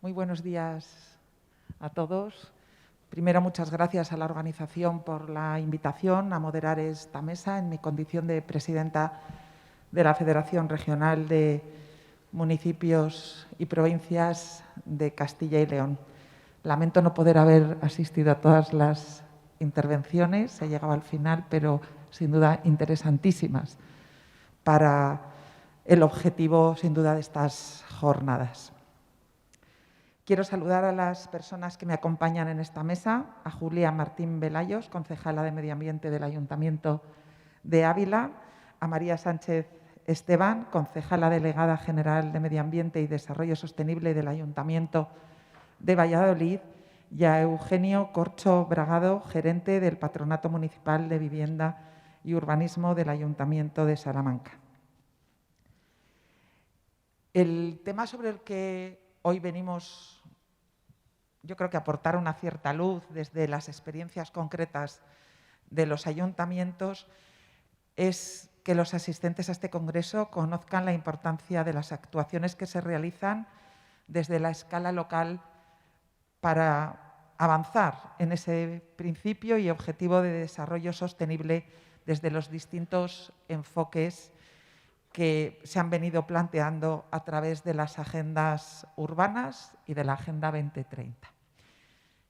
Muy buenos días a todos. Primero, muchas gracias a la organización por la invitación a moderar esta mesa en mi condición de presidenta de la Federación Regional de Municipios y Provincias de Castilla y León. Lamento no poder haber asistido a todas las intervenciones, he llegado al final, pero sin duda interesantísimas para el objetivo, sin duda, de estas jornadas. Quiero saludar a las personas que me acompañan en esta mesa, a Julia Martín Velayos, concejala de Medio Ambiente del Ayuntamiento de Ávila, a María Sánchez Esteban, concejala delegada general de Medio Ambiente y Desarrollo Sostenible del Ayuntamiento de Valladolid, y a Eugenio Corcho Bragado, gerente del Patronato Municipal de Vivienda y Urbanismo del Ayuntamiento de Salamanca. El tema sobre el que hoy venimos, yo creo que aportar una cierta luz desde las experiencias concretas de los ayuntamientos, es que los asistentes a este congreso conozcan la importancia de las actuaciones que se realizan desde la escala local para avanzar en ese principio y objetivo de desarrollo sostenible desde los distintos enfoques que se han venido planteando a través de las agendas urbanas y de la Agenda 2030.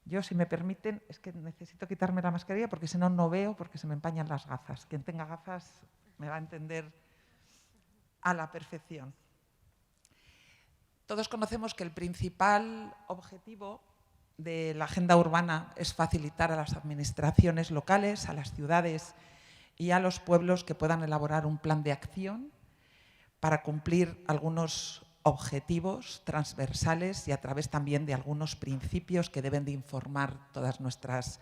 Yo, si me permiten, es que necesito quitarme la mascarilla porque si no, no veo, porque se me empañan las gafas. Quien tenga gafas me va a entender a la perfección. Todos conocemos que el principal objetivo de la agenda urbana es facilitar a las administraciones locales, a las ciudades y a los pueblos que puedan elaborar un plan de acción para cumplir algunos objetivos transversales y a través también de algunos principios que deben de informar todas nuestras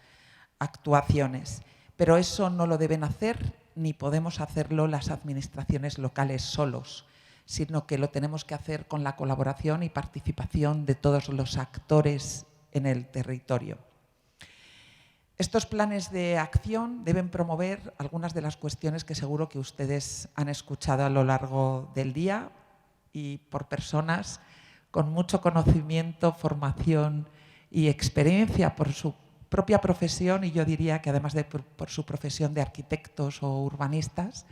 actuaciones. Pero eso no lo deben hacer ni podemos hacerlo las administraciones locales solos, sino que lo tenemos que hacer con la colaboración y participación de todos los actores en el territorio. Estos planes de acción deben promover algunas de las cuestiones que seguro que ustedes han escuchado a lo largo del día y por personas con mucho conocimiento, formación y experiencia por su propia profesión, y yo diría que además de por su profesión de arquitectos o urbanistas,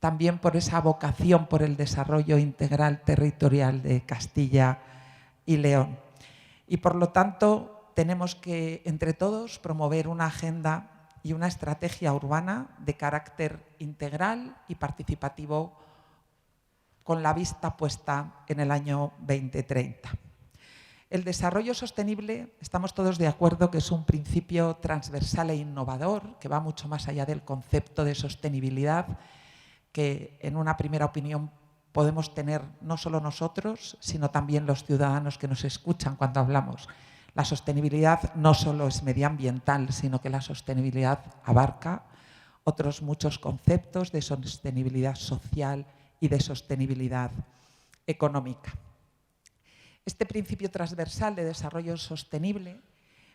también por esa vocación por el desarrollo integral territorial de Castilla y León. Y por lo tanto, tenemos que, entre todos, promover una agenda y una estrategia urbana de carácter integral y participativo con la vista puesta en el año 2030. El desarrollo sostenible, estamos todos de acuerdo que es un principio transversal e innovador que va mucho más allá del concepto de sostenibilidad que en una primera opinión podemos tener no solo nosotros, sino también los ciudadanos que nos escuchan cuando hablamos. La sostenibilidad no solo es medioambiental, sino que la sostenibilidad abarca otros muchos conceptos de sostenibilidad social y de sostenibilidad económica. Este principio transversal de desarrollo sostenible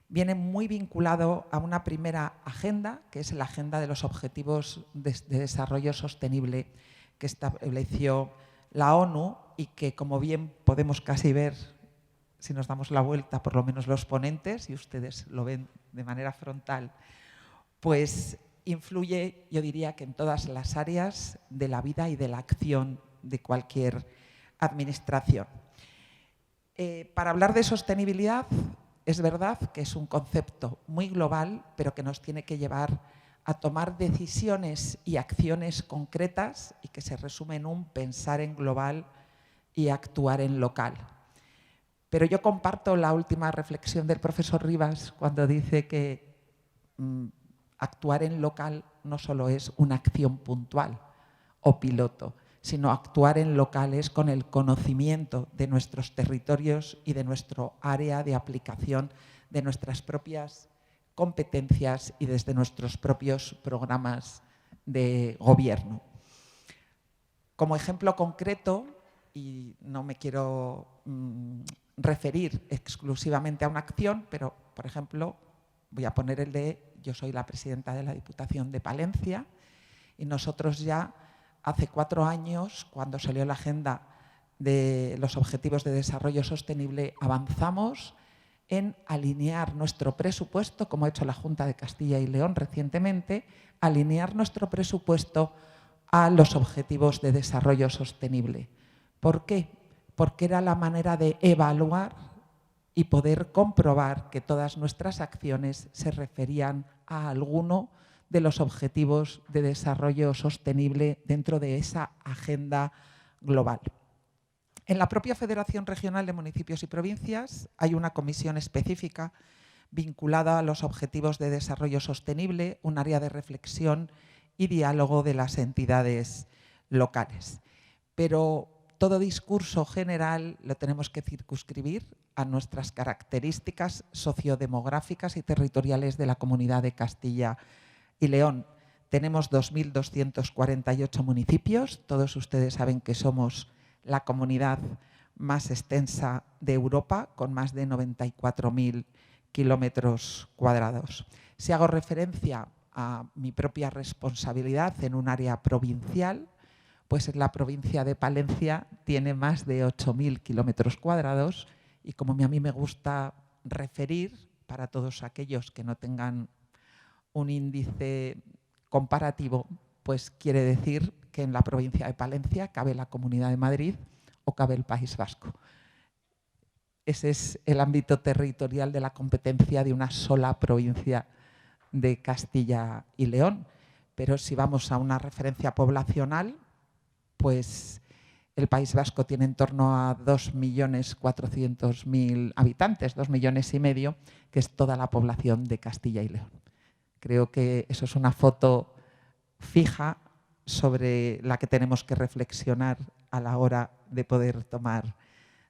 viene muy vinculado a una primera agenda, que es la Agenda de los Objetivos de Desarrollo Sostenible que estableció la ONU y que, como bien podemos casi ver si nos damos la vuelta, por lo menos los ponentes, y ustedes lo ven de manera frontal, pues influye, yo diría que en todas las áreas de la vida y de la acción de cualquier administración. Para hablar de sostenibilidad, es verdad que es un concepto muy global, pero que nos tiene que llevar a tomar decisiones y acciones concretas y que se resume en un pensar en global y actuar en local. Pero yo comparto la última reflexión del profesor Rivas cuando dice que actuar en local no solo es una acción puntual o piloto, sino actuar en locales con el conocimiento de nuestros territorios y de nuestro área de aplicación, de nuestras propias competencias y desde nuestros propios programas de gobierno. Como ejemplo concreto, y no me quiero referir exclusivamente a una acción, pero, por ejemplo, voy a poner el de, yo soy la presidenta de la Diputación de Palencia y nosotros ya hace 4 años, cuando salió la Agenda de los Objetivos de Desarrollo Sostenible avanzamos en alinear nuestro presupuesto, como ha hecho la Junta de Castilla y León recientemente, alinear nuestro presupuesto a los Objetivos de Desarrollo Sostenible. ¿Por qué? Porque era la manera de evaluar y poder comprobar que todas nuestras acciones se referían a alguno de los Objetivos de Desarrollo Sostenible dentro de esa agenda global. En la propia Federación Regional de Municipios y Provincias hay una comisión específica vinculada a los Objetivos de Desarrollo Sostenible, un área de reflexión y diálogo de las entidades locales. Pero todo discurso general lo tenemos que circunscribir a nuestras características sociodemográficas y territoriales de la Comunidad de Castilla y León. Tenemos 2.248 municipios, todos ustedes saben que somos la comunidad más extensa de Europa, con más de 94.000 kilómetros cuadrados. Si hago referencia a mi propia responsabilidad en un área provincial, pues la provincia de Palencia tiene más de 8.000 kilómetros cuadrados y como a mí me gusta referir, para todos aquellos que no tengan un índice comparativo, pues quiere decir que en la provincia de Palencia cabe la Comunidad de Madrid o cabe el País Vasco. Ese es el ámbito territorial de la competencia de una sola provincia de Castilla y León. Pero si vamos a una referencia poblacional, pues el País Vasco tiene en torno a 2.400.000 habitantes, 2,5 millones, que es toda la población de Castilla y León. Creo que eso es una foto fija sobre la que tenemos que reflexionar a la hora de poder tomar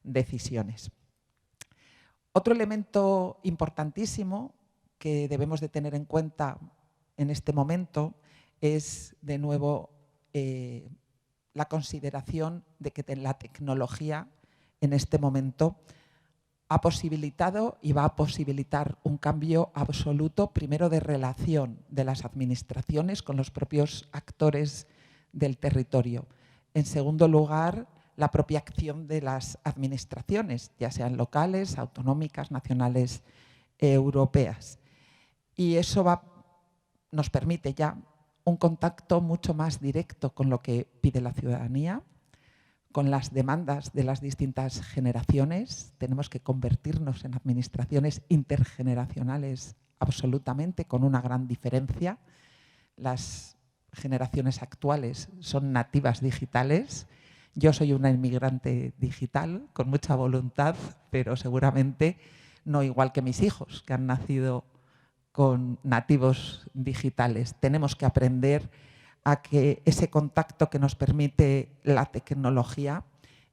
decisiones. Otro elemento importantísimo que debemos de tener en cuenta en este momento es, de nuevo, la consideración de que la tecnología en este momento ha posibilitado y va a posibilitar un cambio absoluto, primero de relación de las administraciones con los propios actores del territorio. En segundo lugar, la propia acción de las administraciones, ya sean locales, autonómicas, nacionales, europeas. Y eso nos permite ya un contacto mucho más directo con lo que pide la ciudadanía, con las demandas de las distintas generaciones. Tenemos que convertirnos en administraciones intergeneracionales absolutamente, con una gran diferencia. Las generaciones actuales son nativas digitales. Yo soy una inmigrante digital con mucha voluntad, pero seguramente no igual que mis hijos, que han nacido con nativos digitales. Tenemos que aprender a que ese contacto que nos permite la tecnología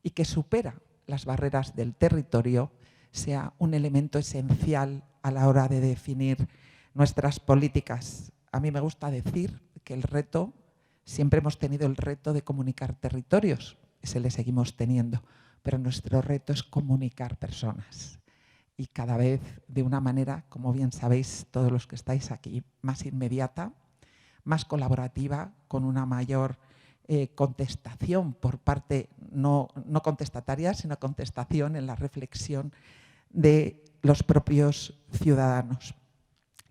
y que supera las barreras del territorio sea un elemento esencial a la hora de definir nuestras políticas. A mí me gusta decir que el reto, siempre hemos tenido el reto de comunicar territorios, ese le seguimos teniendo, pero nuestro reto es comunicar personas. Y cada vez de una manera, como bien sabéis todos los que estáis aquí, más inmediata, más colaborativa, con una mayor contestación por parte, no contestataria, sino contestación en la reflexión de los propios ciudadanos.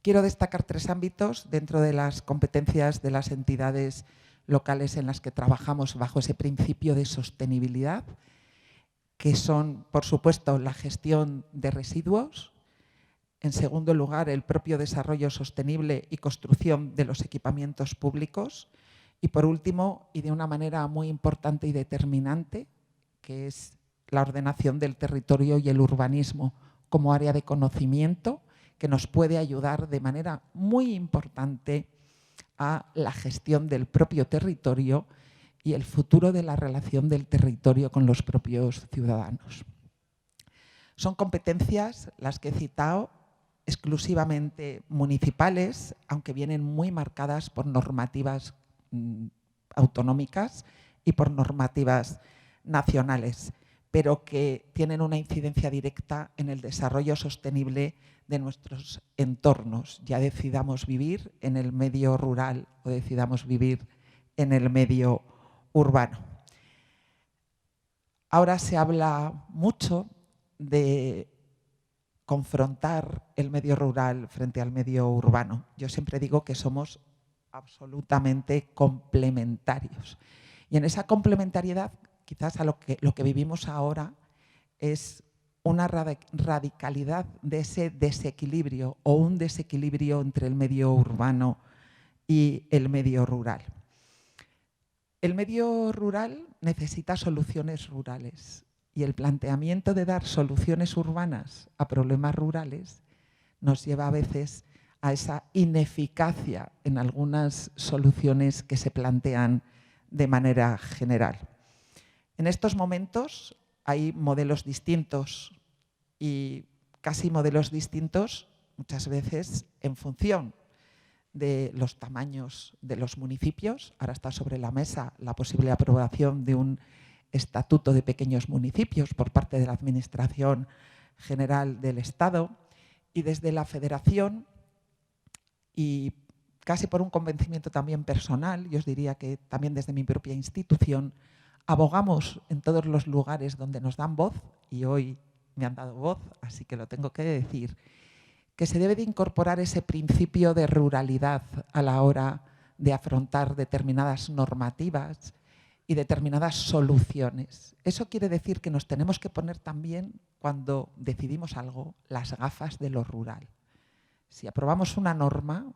Quiero destacar 3 ámbitos dentro de las competencias de las entidades locales en las que trabajamos bajo ese principio de sostenibilidad, que son, por supuesto, la gestión de residuos, en segundo lugar, el propio desarrollo sostenible y construcción de los equipamientos públicos, y por último, y de una manera muy importante y determinante, que es la ordenación del territorio y el urbanismo como área de conocimiento, que nos puede ayudar de manera muy importante a la gestión del propio territorio y el futuro de la relación del territorio con los propios ciudadanos. Son competencias las que he citado exclusivamente municipales, aunque vienen muy marcadas por normativas autonómicas y por normativas nacionales, pero que tienen una incidencia directa en el desarrollo sostenible de nuestros entornos, ya decidamos vivir en el medio rural o decidamos vivir en el medio urbano. Ahora se habla mucho de confrontar el medio rural frente al medio urbano. Yo siempre digo que somos absolutamente complementarios. Y en esa complementariedad, quizás lo que vivimos ahora es una radicalidad de ese desequilibrio o un desequilibrio entre el medio urbano y el medio rural. El medio rural necesita soluciones rurales y el planteamiento de dar soluciones urbanas a problemas rurales nos lleva a veces a esa ineficacia en algunas soluciones que se plantean de manera general. En estos momentos hay modelos distintos y casi modelos distintos muchas veces en función de los tamaños de los municipios. Ahora está sobre la mesa la posible aprobación de un estatuto de pequeños municipios por parte de la Administración General del Estado, y desde la Federación, y casi por un convencimiento también personal, yo os diría que también desde mi propia institución, abogamos en todos los lugares donde nos dan voz, y hoy me han dado voz, así que lo tengo que decir, que se debe de incorporar ese principio de ruralidad a la hora de afrontar determinadas normativas y determinadas soluciones. Eso quiere decir que nos tenemos que poner también, cuando decidimos algo, las gafas de lo rural. Si aprobamos una norma,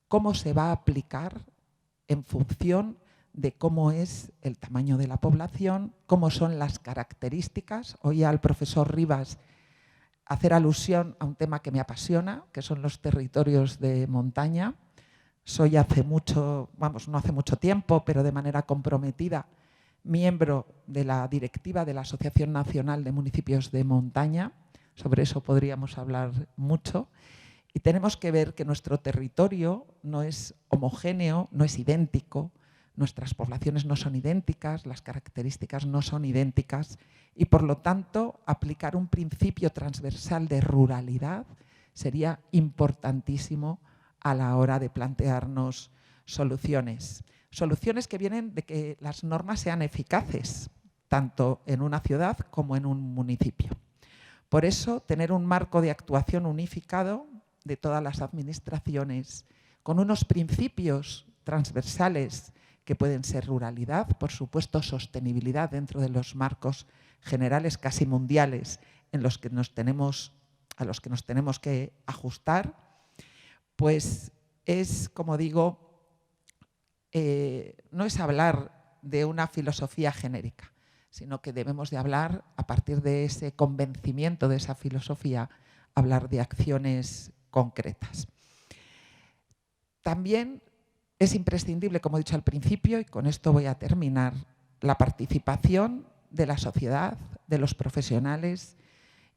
¿cómo se va a aplicar en función de cómo es el tamaño de la población, cómo son las características? Oía al profesor Rivas hacer alusión a un tema que me apasiona, que son los territorios de montaña. Soy no hace mucho tiempo, pero de manera comprometida, miembro de la directiva de la Asociación Nacional de Municipios de Montaña. Sobre eso podríamos hablar mucho. Y tenemos que ver que nuestro territorio no es homogéneo, no es idéntico. Nuestras poblaciones no son idénticas, las características no son idénticas y, por lo tanto, aplicar un principio transversal de ruralidad sería importantísimo a la hora de plantearnos soluciones. Soluciones que vienen de que las normas sean eficaces, tanto en una ciudad como en un municipio. Por eso, tener un marco de actuación unificado de todas las administraciones, con unos principios transversales que pueden ser ruralidad, por supuesto sostenibilidad dentro de los marcos generales casi mundiales a los que nos tenemos que ajustar, pues es, como digo, no es hablar de una filosofía genérica, sino que debemos de hablar, a partir de ese convencimiento de esa filosofía, hablar de acciones concretas. También es imprescindible, como he dicho al principio, y con esto voy a terminar, la participación de la sociedad, de los profesionales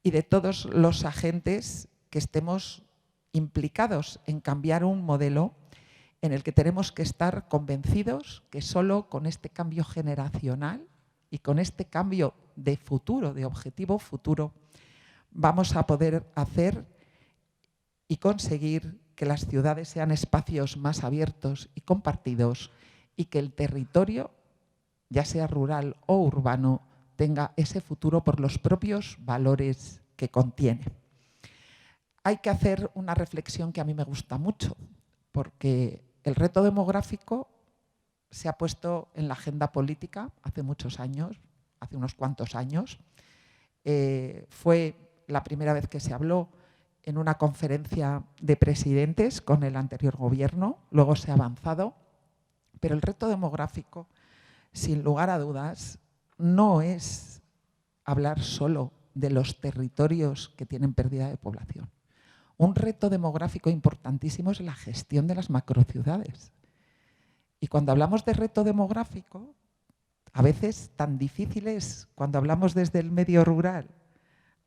y de todos los agentes que estemos implicados en cambiar un modelo en el que tenemos que estar convencidos que solo con este cambio generacional y con este cambio de futuro, de objetivo futuro, vamos a poder hacer y conseguir que las ciudades sean espacios más abiertos y compartidos y que el territorio, ya sea rural o urbano, tenga ese futuro por los propios valores que contiene. Hay que hacer una reflexión que a mí me gusta mucho, porque el reto demográfico se ha puesto en la agenda política hace muchos años, hace unos cuantos años. Fue la primera vez que se habló en una conferencia de presidentes con el anterior gobierno, luego se ha avanzado, pero el reto demográfico, sin lugar a dudas, no es hablar solo de los territorios que tienen pérdida de población. Un reto demográfico importantísimo es la gestión de las macrociudades. Y cuando hablamos de reto demográfico, a veces tan difícil es, cuando hablamos desde el medio rural,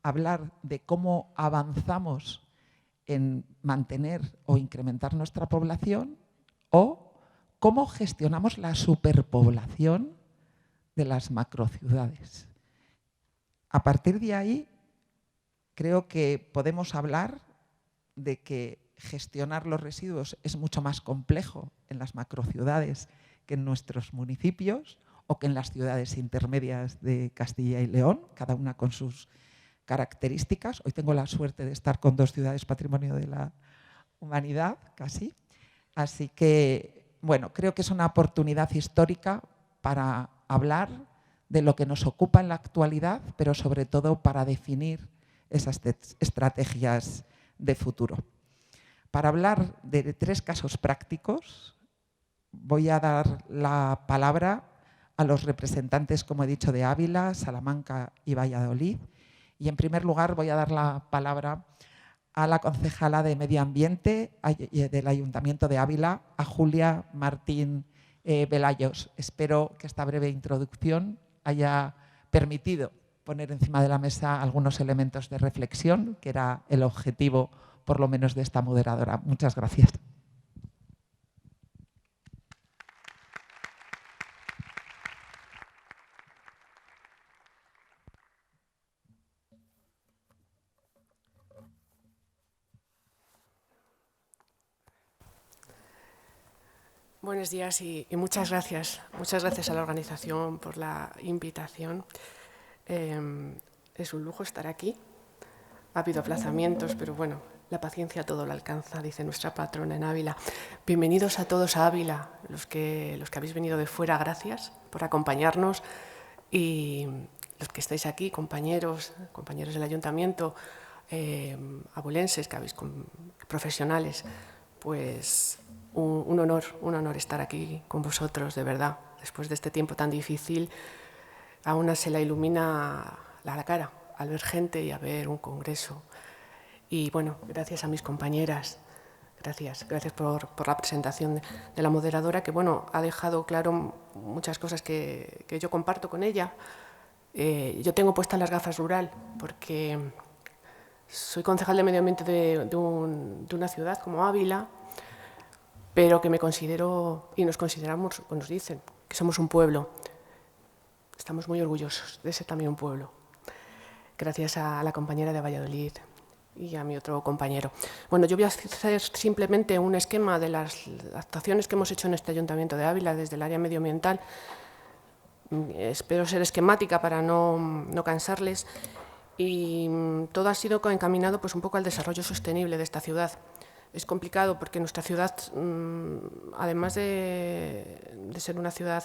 hablar de cómo avanzamos en mantener o incrementar nuestra población, o cómo gestionamos la superpoblación de las macrociudades. A partir de ahí, creo que podemos hablar de que gestionar los residuos es mucho más complejo en las macrociudades que en nuestros municipios, o que en las ciudades intermedias de Castilla y León, cada una con sus características. Hoy tengo la suerte de estar con 2 ciudades patrimonio de la humanidad, casi. Así que, bueno, creo que es una oportunidad histórica para hablar de lo que nos ocupa en la actualidad, pero sobre todo para definir esas estrategias de futuro. Para hablar de 3 casos prácticos, voy a dar la palabra a los representantes, como he dicho, de Ávila, Salamanca y Valladolid. Y en primer lugar voy a dar la palabra a la concejala de Medio Ambiente del Ayuntamiento de Ávila, a Julia Martín Velayos. Espero que esta breve introducción haya permitido poner encima de la mesa algunos elementos de reflexión, que era el objetivo, por lo menos, de esta moderadora. Muchas gracias. Buenos días y muchas gracias. Muchas gracias a la organización por la invitación. Es un lujo estar aquí. Ha habido aplazamientos, pero bueno, la paciencia todo lo alcanza, dice nuestra patrona en Ávila. Bienvenidos a todos a Ávila, los que habéis venido de fuera, gracias por acompañarnos. Y los que estáis aquí, compañeros del ayuntamiento, abulenses, profesionales, pues un honor estar aquí con vosotros, de verdad. Después de este tiempo tan difícil, a una se la ilumina la cara al ver gente y a ver un congreso. Y bueno, gracias a mis compañeras, gracias por la presentación de la moderadora, que bueno, ha dejado claro muchas cosas que yo comparto con ella. Yo tengo puestas las gafas rural porque soy concejal de Medio Ambiente de una ciudad como Ávila, pero que me considero, y nos consideramos, pues nos dicen, que somos un pueblo. Estamos muy orgullosos de ser también un pueblo. Gracias a la compañera de Valladolid y a mi otro compañero. Bueno, yo voy a hacer simplemente un esquema de las actuaciones que hemos hecho en este Ayuntamiento de Ávila desde el área medioambiental. Espero ser esquemática para no cansarles. Y todo ha sido encaminado pues, un poco al desarrollo sostenible de esta ciudad. Es complicado porque nuestra ciudad, además de ser una ciudad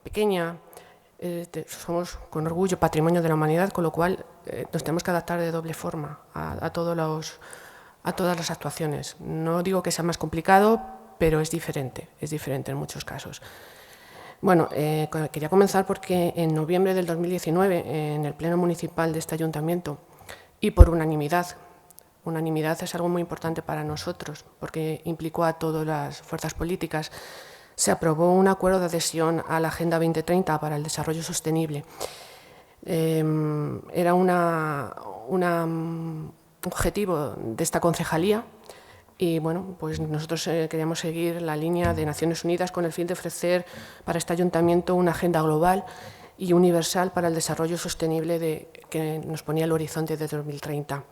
pequeña, somos con orgullo patrimonio de la humanidad, con lo cual nos tenemos que adaptar de doble forma a todas las actuaciones. No digo que sea más complicado, pero es diferente en muchos casos. Bueno, quería comenzar porque en noviembre del 2019, en el Pleno Municipal de este Ayuntamiento, y por unanimidad es algo muy importante para nosotros, porque implicó a todas las fuerzas políticas, se aprobó un acuerdo de adhesión a la Agenda 2030 para el Desarrollo Sostenible. Era un objetivo de esta concejalía y bueno, pues nosotros queríamos seguir la línea de Naciones Unidas con el fin de ofrecer para este ayuntamiento una agenda global y universal para el desarrollo sostenible que nos ponía el horizonte de 2030.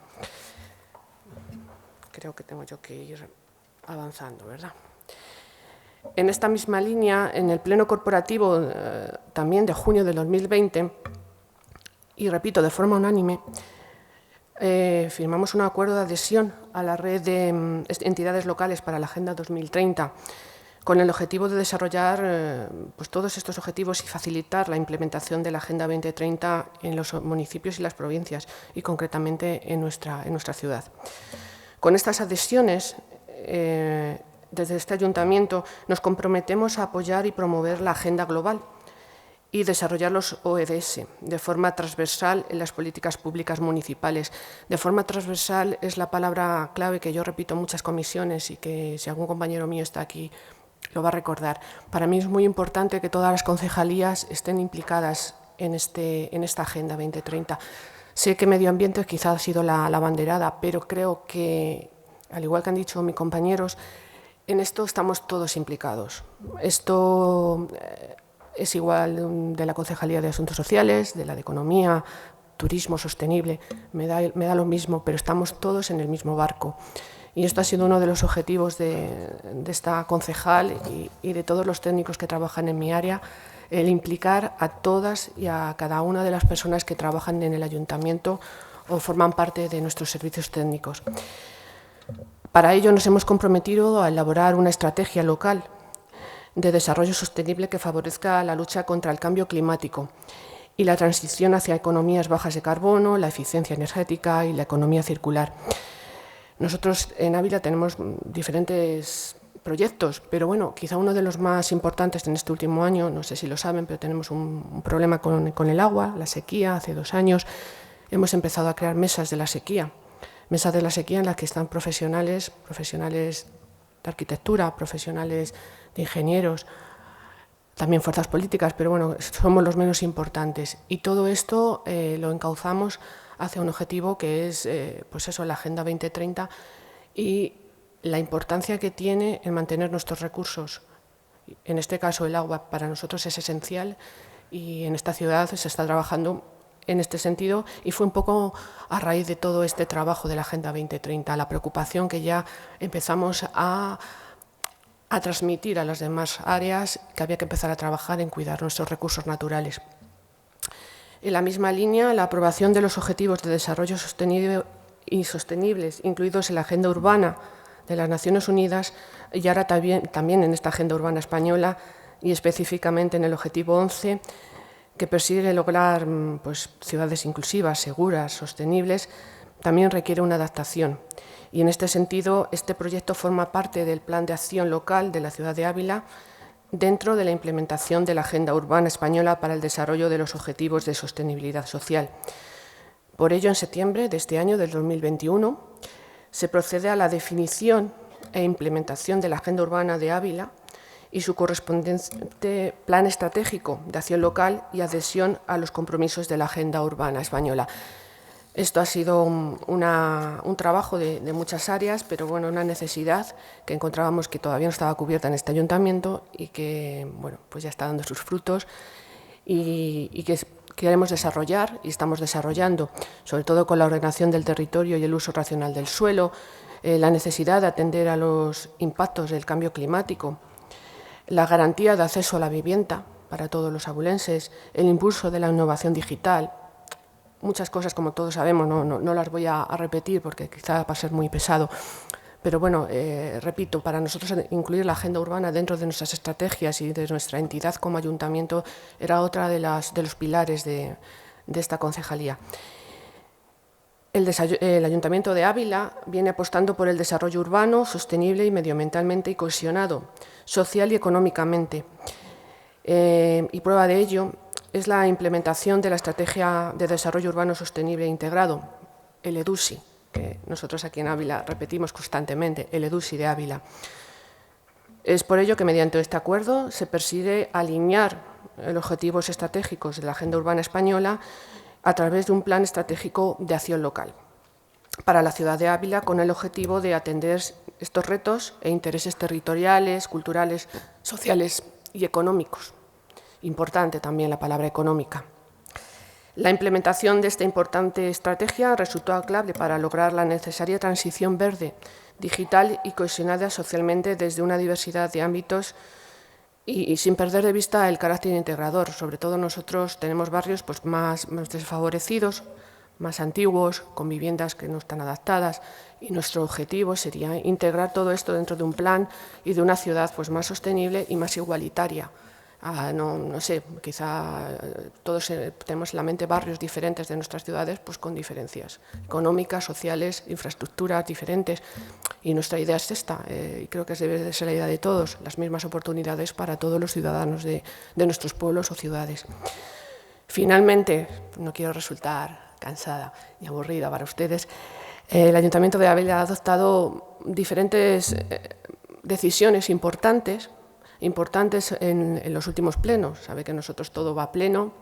Creo que tengo yo que ir avanzando, ¿verdad? En esta misma línea, en el Pleno Corporativo también de junio de 2020, y repito, de forma unánime, firmamos un acuerdo de adhesión a la red de entidades locales para la Agenda 2030, con el objetivo de desarrollar pues, todos estos objetivos y facilitar la implementación de la Agenda 2030 en los municipios y las provincias, y concretamente en nuestra ciudad. Con estas adhesiones, desde este ayuntamiento nos comprometemos a apoyar y promover la agenda global y desarrollar los ODS de forma transversal en las políticas públicas municipales. De forma transversal es la palabra clave que yo repito en muchas comisiones y que si algún compañero mío está aquí lo va a recordar. Para mí es muy importante que todas las concejalías estén implicadas en esta Agenda 2030. Sé que Medio Ambiente quizás ha sido la abanderada, pero creo que, al igual que han dicho mis compañeros, en esto estamos todos implicados. Esto es igual de la Concejalía de Asuntos Sociales, de la de Economía, Turismo Sostenible, me da lo mismo, pero estamos todos en el mismo barco. Y esto ha sido uno de los objetivos de esta concejal y de todos los técnicos que trabajan en mi área, el implicar a todas y a cada una de las personas que trabajan en el ayuntamiento o forman parte de nuestros servicios técnicos. Para ello nos hemos comprometido a elaborar una estrategia local de desarrollo sostenible que favorezca la lucha contra el cambio climático y la transición hacia economías bajas de carbono, la eficiencia energética y la economía circular. Nosotros en Ávila tenemos diferentes proyectos, pero bueno, quizá uno de los más importantes en este último año, no sé si lo saben, pero tenemos un problema con el agua, la sequía. Hace 2 años hemos empezado a crear mesas de la sequía en las que están profesionales de arquitectura, profesionales de ingenieros, también fuerzas políticas, pero bueno, somos los menos importantes. Y todo esto lo encauzamos hacia un objetivo que es, pues eso, la Agenda 2030 y la importancia que tiene en mantener nuestros recursos. En este caso, el agua para nosotros es esencial y en esta ciudad se está trabajando en este sentido, y fue un poco a raíz de todo este trabajo de la Agenda 2030, la preocupación que ya empezamos a transmitir a las demás áreas, que había que empezar a trabajar en cuidar nuestros recursos naturales. En la misma línea, la aprobación de los Objetivos de Desarrollo Sostenible y Sostenibles, incluidos en la Agenda Urbana de las Naciones Unidas, y ahora también en esta Agenda Urbana española, y específicamente en el Objetivo 11, que persigue lograr pues, ciudades inclusivas, seguras, sostenibles, también requiere una adaptación. Y en este sentido, este proyecto forma parte del Plan de Acción Local de la ciudad de Ávila, dentro de la implementación de la Agenda Urbana Española para el desarrollo de los Objetivos de Sostenibilidad Social. Por ello, en septiembre de este año, del 2021, se procede a la definición e implementación de la Agenda Urbana de Ávila y su correspondiente plan estratégico de acción local y adhesión a los compromisos de la Agenda Urbana Española. Esto ha sido un trabajo de muchas áreas, pero bueno, una necesidad que encontrábamos que todavía no estaba cubierta en este ayuntamiento y que bueno, pues ya está dando sus frutos y que queremos desarrollar y estamos desarrollando, sobre todo con la ordenación del territorio y el uso racional del suelo, la necesidad de atender a los impactos del cambio climático, la garantía de acceso a la vivienda para todos los abulenses, el impulso de la innovación digital. Muchas cosas, como todos sabemos, no las voy a repetir porque quizá va a ser muy pesado. Pero bueno, repito, para nosotros incluir la agenda urbana dentro de nuestras estrategias y de nuestra entidad como ayuntamiento era otra de los pilares de esta concejalía. El Ayuntamiento de Ávila viene apostando por el desarrollo urbano, sostenible y medioambientalmente y cohesionado, social y económicamente. Y prueba de ello es la implementación de la Estrategia de Desarrollo Urbano Sostenible e Integrado, el EDUSI, que nosotros aquí en Ávila repetimos constantemente, el EDUSI de Ávila. Es por ello que mediante este acuerdo se persigue alinear los objetivos estratégicos de la Agenda Urbana Española a través de un plan estratégico de acción local para la ciudad de Ávila, con el objetivo de atender estos retos e intereses territoriales, culturales, sociales y económicos. Importante también la palabra económica. La implementación de esta importante estrategia resultó clave para lograr la necesaria transición verde, digital y cohesionada socialmente desde una diversidad de ámbitos y sin perder de vista el carácter integrador. Sobre todo nosotros tenemos barrios pues, más desfavorecidos, más antiguos, con viviendas que no están adaptadas, y nuestro objetivo sería integrar todo esto dentro de un plan y de una ciudad pues, más sostenible y más igualitaria. No sé, quizá todos tenemos en la mente barrios diferentes de nuestras ciudades pues con diferencias económicas, sociales, infraestructuras diferentes, y nuestra idea es esta, y creo que debe de ser la idea de todos, las mismas oportunidades para todos los ciudadanos de nuestros pueblos o ciudades. Finalmente, no quiero resultar cansada y aburrida para ustedes, el Ayuntamiento de Ávila ha adoptado diferentes decisiones importantes en los últimos plenos. Sabe que nosotros todo va a pleno,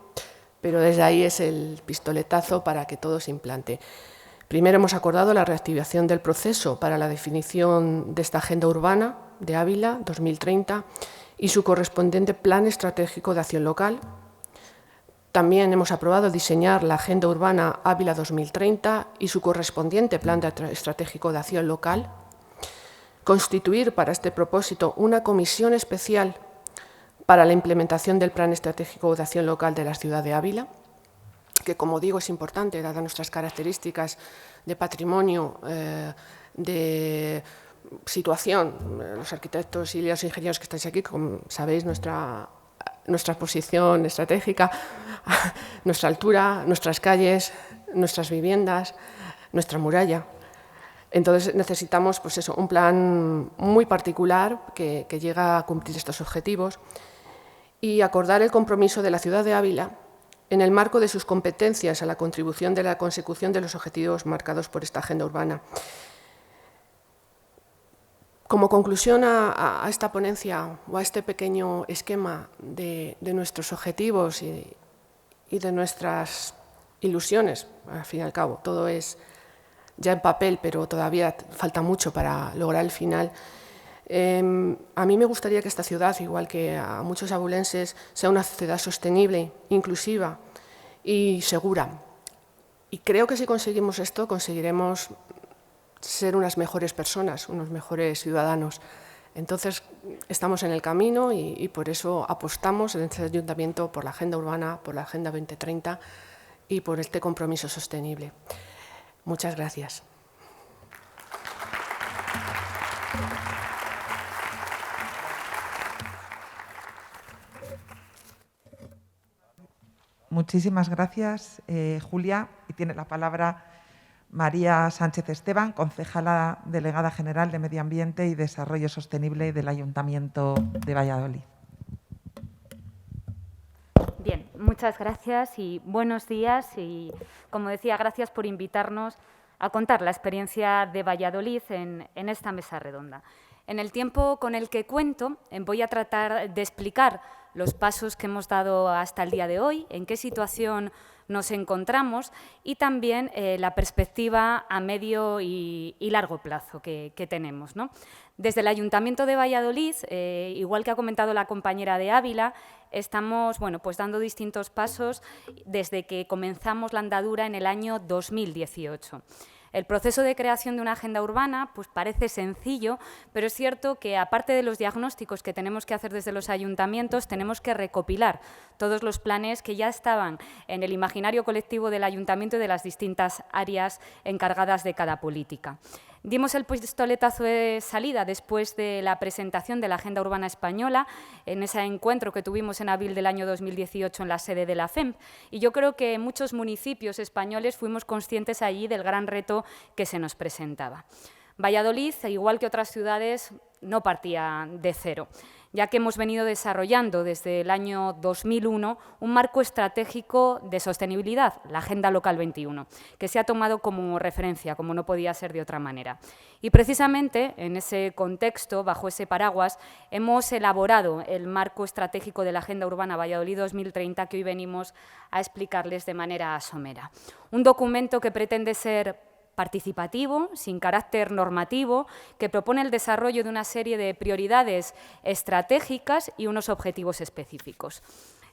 pero desde ahí es el pistoletazo para que todo se implante. Primero hemos acordado la reactivación del proceso para la definición de esta Agenda Urbana de Ávila 2030 y su correspondiente Plan Estratégico de Acción Local. También hemos aprobado diseñar la Agenda Urbana Ávila 2030 y su correspondiente Plan Estratégico de Acción Local. Constituir para este propósito una comisión especial para la implementación del Plan Estratégico de Acción Local de la ciudad de Ávila, que, como digo, es importante, dadas nuestras características de patrimonio, de situación. Los arquitectos y los ingenieros que estáis aquí, como sabéis, nuestra posición estratégica, nuestra altura, nuestras calles, nuestras viviendas, nuestra muralla. Entonces necesitamos, pues eso, un plan muy particular que llega a cumplir estos objetivos y acordar el compromiso de la ciudad de Ávila en el marco de sus competencias a la contribución de la consecución de los objetivos marcados por esta agenda urbana. Como conclusión a esta ponencia o a este pequeño esquema de nuestros objetivos y de nuestras ilusiones, al fin y al cabo, todo es ya en papel, pero todavía falta mucho para lograr el final. A mí me gustaría que esta ciudad, igual que a muchos abulenses, sea una ciudad sostenible, inclusiva y segura. Y creo que si conseguimos esto, conseguiremos ser unas mejores personas, unos mejores ciudadanos. Entonces, estamos en el camino y por eso apostamos en este ayuntamiento por la Agenda Urbana, por la Agenda 2030 y por este compromiso sostenible. Muchas gracias. Muchísimas gracias, Julia. Y tiene la palabra María Sánchez Esteban, concejala delegada general de Medio Ambiente y Desarrollo Sostenible del Ayuntamiento de Valladolid. Bien, muchas gracias y buenos días. Y, como decía, gracias por invitarnos a contar la experiencia de Valladolid en esta mesa redonda. En el tiempo con el que cuento, voy a tratar de explicar los pasos que hemos dado hasta el día de hoy, en qué situación nos encontramos y también la perspectiva a medio y largo plazo que tenemos, ¿no? Desde el Ayuntamiento de Valladolid, igual que ha comentado la compañera de Ávila, estamos pues dando distintos pasos desde que comenzamos la andadura en el año 2018. El proceso de creación de una agenda urbana pues parece sencillo, pero es cierto que, aparte de los diagnósticos que tenemos que hacer desde los ayuntamientos, tenemos que recopilar todos los planes que ya estaban en el imaginario colectivo del ayuntamiento y de las distintas áreas encargadas de cada política. Dimos el pistoletazo de salida después de la presentación de la Agenda Urbana Española, en ese encuentro que tuvimos en abril del año 2018 en la sede de la FEMP. Y yo creo que muchos municipios españoles fuimos conscientes allí del gran reto que se nos presentaba. Valladolid, igual que otras ciudades, no partía de cero, ya que hemos venido desarrollando desde el año 2001 un marco estratégico de sostenibilidad, la Agenda Local 21, que se ha tomado como referencia, como no podía ser de otra manera. Y precisamente en ese contexto, bajo ese paraguas, hemos elaborado el marco estratégico de la Agenda Urbana Valladolid 2030 que hoy venimos a explicarles de manera somera. Un documento que pretende ser participativo, sin carácter normativo, que propone el desarrollo de una serie de prioridades estratégicas y unos objetivos específicos.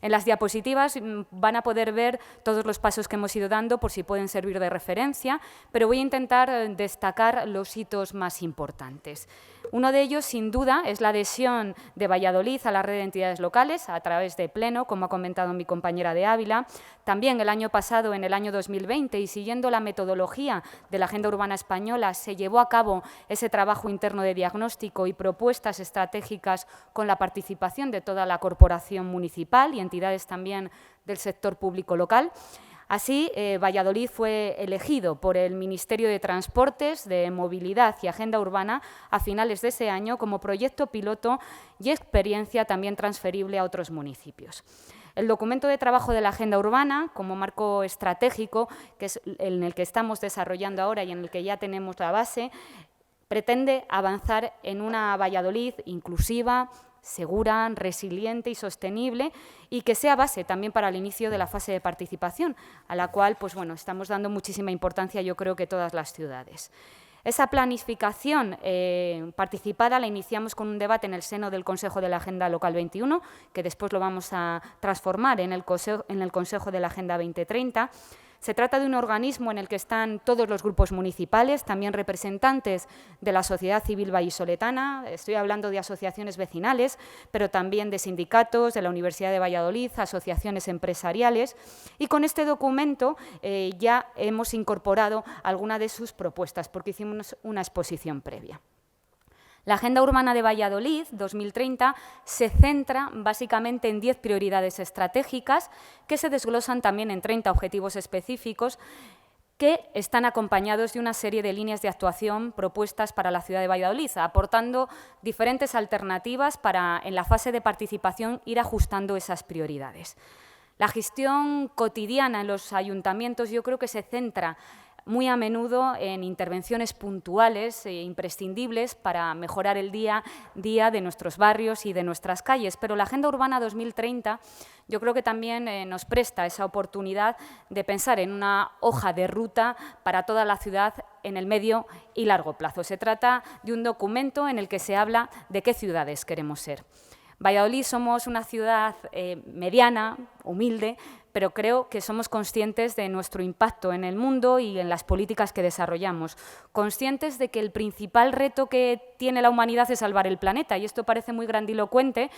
En las diapositivas van a poder ver todos los pasos que hemos ido dando, por si pueden servir de referencia, pero voy a intentar destacar los hitos más importantes. Uno de ellos, sin duda, es la adhesión de Valladolid a la red de entidades locales a través de Pleno, como ha comentado mi compañera de Ávila. También el año pasado, en el año 2020, y siguiendo la metodología de la Agenda Urbana Española, se llevó a cabo ese trabajo interno de diagnóstico y propuestas estratégicas con la participación de toda la corporación municipal y entidades también del sector público local. Así, Valladolid fue elegido por el Ministerio de Transportes, de Movilidad y Agenda Urbana a finales de ese año como proyecto piloto y experiencia también transferible a otros municipios. El documento de trabajo de la Agenda Urbana, como marco estratégico, que es en el que estamos desarrollando ahora y en el que ya tenemos la base, pretende avanzar en una Valladolid inclusiva, segura, resiliente y sostenible, y que sea base también para el inicio de la fase de participación, a la cual estamos dando muchísima importancia, yo creo que todas las ciudades. Esa planificación participada la iniciamos con un debate en el seno del Consejo de la Agenda Local 21, que después lo vamos a transformar en el Consejo de la Agenda 2030. Se trata de un organismo en el que están todos los grupos municipales, también representantes de la sociedad civil vallisoletana, estoy hablando de asociaciones vecinales, pero también de sindicatos, de la Universidad de Valladolid, asociaciones empresariales, y con este documento ya hemos incorporado alguna de sus propuestas, porque hicimos una exposición previa. La Agenda Urbana de Valladolid 2030 se centra básicamente en 10 prioridades estratégicas que se desglosan también en 30 objetivos específicos que están acompañados de una serie de líneas de actuación propuestas para la ciudad de Valladolid, aportando diferentes alternativas para, en la fase de participación, ir ajustando esas prioridades. La gestión cotidiana en los ayuntamientos yo creo que se centra muy a menudo en intervenciones puntuales e imprescindibles para mejorar el día a día de nuestros barrios y de nuestras calles. Pero la Agenda Urbana 2030 yo creo que también nos presta esa oportunidad de pensar en una hoja de ruta para toda la ciudad en el medio y largo plazo. Se trata de un documento en el que se habla de qué ciudades queremos ser. Valladolid somos una ciudad mediana, humilde, pero creo que somos conscientes de nuestro impacto en el mundo y en las políticas que desarrollamos, conscientes de que el principal reto que tiene la humanidad es salvar el planeta, y esto parece muy grandilocuente,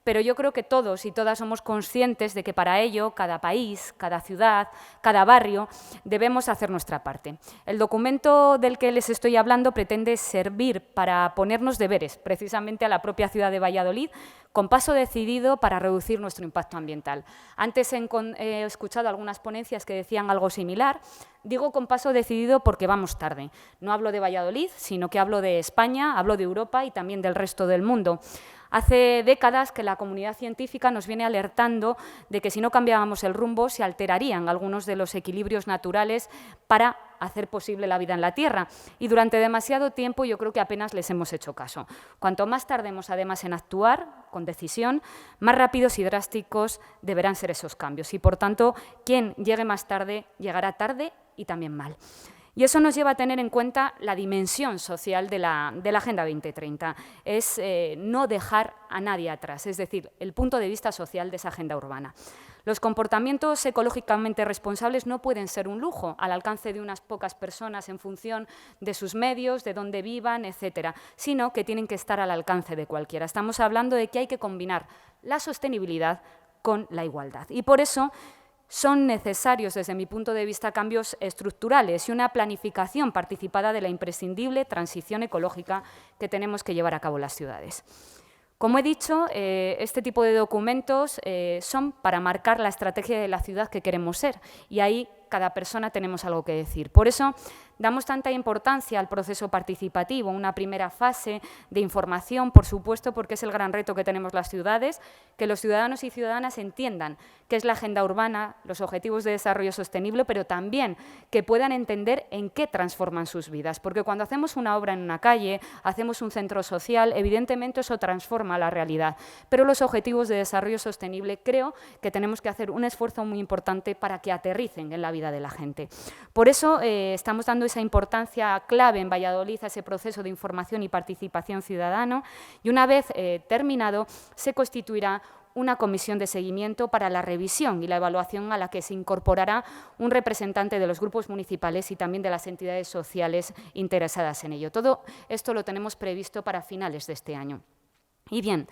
pero yo creo que todos y todas somos conscientes de que para ello cada país, cada ciudad, cada barrio debemos hacer nuestra parte. El documento del que les estoy hablando pretende servir para ponernos deberes, precisamente a la propia ciudad de Valladolid, con paso decidido para reducir nuestro impacto ambiental. Antes he escuchado algunas ponencias que decían algo similar. Digo con paso decidido porque vamos tarde. No hablo de Valladolid, sino que hablo de España, hablo de Europa y también del resto del mundo. Hace décadas que la comunidad científica nos viene alertando de que si no cambiábamos el rumbo se alterarían algunos de los equilibrios naturales para hacer posible la vida en la Tierra. Y durante demasiado tiempo yo creo que apenas les hemos hecho caso. Cuanto más tardemos además en actuar con decisión, más rápidos y drásticos deberán ser esos cambios. Y por tanto, quien llegue más tarde llegará tarde y también mal. Y eso nos lleva a tener en cuenta la dimensión social de la Agenda 2030. Es no dejar a nadie atrás, es decir, el punto de vista social de esa agenda urbana. Los comportamientos ecológicamente responsables no pueden ser un lujo al alcance de unas pocas personas en función de sus medios, de dónde vivan, etcétera, sino que tienen que estar al alcance de cualquiera. Estamos hablando de que hay que combinar la sostenibilidad con la igualdad. Y por eso son necesarios, desde mi punto de vista, cambios estructurales y una planificación participada de la imprescindible transición ecológica que tenemos que llevar a cabo las ciudades. Como he dicho, este tipo de documentos son para marcar la estrategia de la ciudad que queremos ser, y ahí cada persona tenemos algo que decir. Por eso damos tanta importancia al proceso participativo, una primera fase de información, por supuesto, porque es el gran reto que tenemos las ciudades, que los ciudadanos y ciudadanas entiendan qué es la agenda urbana, los objetivos de desarrollo sostenible, pero también que puedan entender en qué transforman sus vidas. Porque cuando hacemos una obra en una calle, hacemos un centro social, evidentemente eso transforma la realidad. Pero los objetivos de desarrollo sostenible creo que tenemos que hacer un esfuerzo muy importante para que aterricen en la vida de la gente. Por eso estamos dando esa importancia clave en Valladolid a ese proceso de información y participación ciudadano, y una vez terminado se constituirá una comisión de seguimiento para la revisión y la evaluación a la que se incorporará un representante de los grupos municipales y también de las entidades sociales interesadas en ello. Todo esto lo tenemos previsto para finales de este año. Y bien,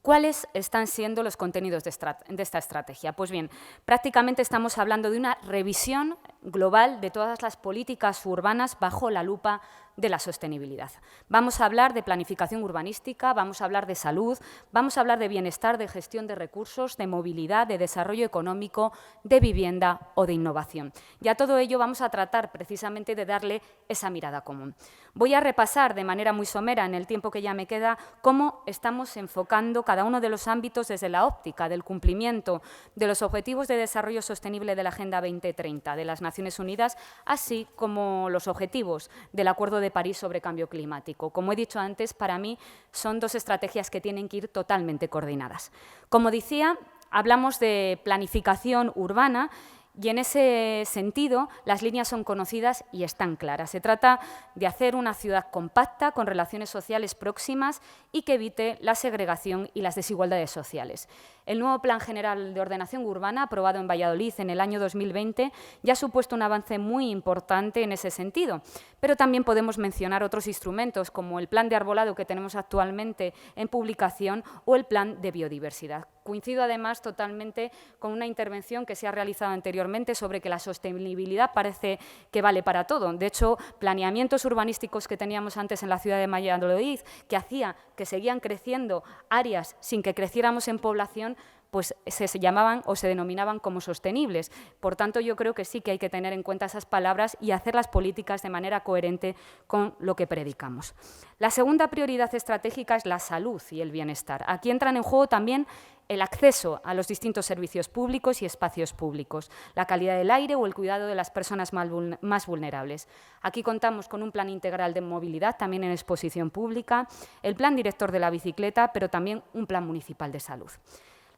¿cuáles están siendo los contenidos de esta estrategia? Pues bien, prácticamente estamos hablando de una revisión global de todas las políticas urbanas bajo la lupa de la sostenibilidad. Vamos a hablar de planificación urbanística, vamos a hablar de salud, vamos a hablar de bienestar, de gestión de recursos, de movilidad, de desarrollo económico, de vivienda o de innovación. Y a todo ello vamos a tratar precisamente de darle esa mirada común. Voy a repasar de manera muy somera en el tiempo que ya me queda cómo estamos enfocando cada uno de los ámbitos desde la óptica del cumplimiento de los Objetivos de Desarrollo Sostenible de la Agenda 2030 de las Naciones Unidas, así como los objetivos del Acuerdo de París sobre cambio climático. Como he dicho antes, para mí son dos estrategias que tienen que ir totalmente coordinadas. Como decía, hablamos de planificación urbana Y en ese sentido, las líneas son conocidas y están claras. Se trata de hacer una ciudad compacta, con relaciones sociales próximas y que evite la segregación y las desigualdades sociales. El nuevo Plan General de Ordenación Urbana, aprobado en Valladolid en el año 2020, ya ha supuesto un avance muy importante en ese sentido. Pero también podemos mencionar otros instrumentos, como el Plan de Arbolado que tenemos actualmente en publicación o el Plan de Biodiversidad. Coincido además totalmente con una intervención que se ha realizado anteriormente sobre que la sostenibilidad parece que vale para todo. De hecho, planeamientos urbanísticos que teníamos antes en la ciudad de Valladolid, que hacía que seguían creciendo áreas sin que creciéramos en población, pues se llamaban o se denominaban como sostenibles. Por tanto, yo creo que sí que hay que tener en cuenta esas palabras y hacer las políticas de manera coherente con lo que predicamos. La segunda prioridad estratégica es la salud y el bienestar. Aquí entran en juego también el acceso a los distintos servicios públicos y espacios públicos, la calidad del aire o el cuidado de las personas más vulnerables. Aquí contamos con un plan integral de movilidad, también en exposición pública, el plan director de la bicicleta, pero también un plan municipal de salud.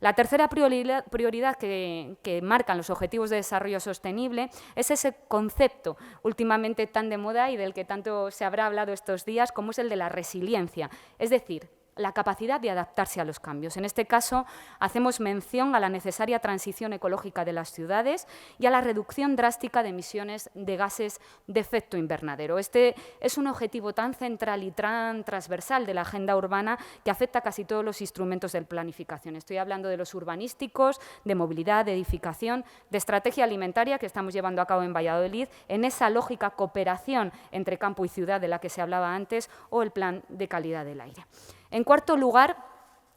La tercera prioridad que marcan los Objetivos de Desarrollo Sostenible es ese concepto últimamente tan de moda y del que tanto se habrá hablado estos días, como es el de la resiliencia, es decir, la capacidad de adaptarse a los cambios. En este caso, hacemos mención a la necesaria transición ecológica de las ciudades y a la reducción drástica de emisiones de gases de efecto invernadero. Este es un objetivo tan central y tan transversal de la agenda urbana que afecta a casi todos los instrumentos de planificación. Estoy hablando de los urbanísticos, de movilidad, de edificación, de estrategia alimentaria que estamos llevando a cabo en Valladolid, en esa lógica cooperación entre campo y ciudad de la que se hablaba antes, o el plan de calidad del aire. En cuarto lugar,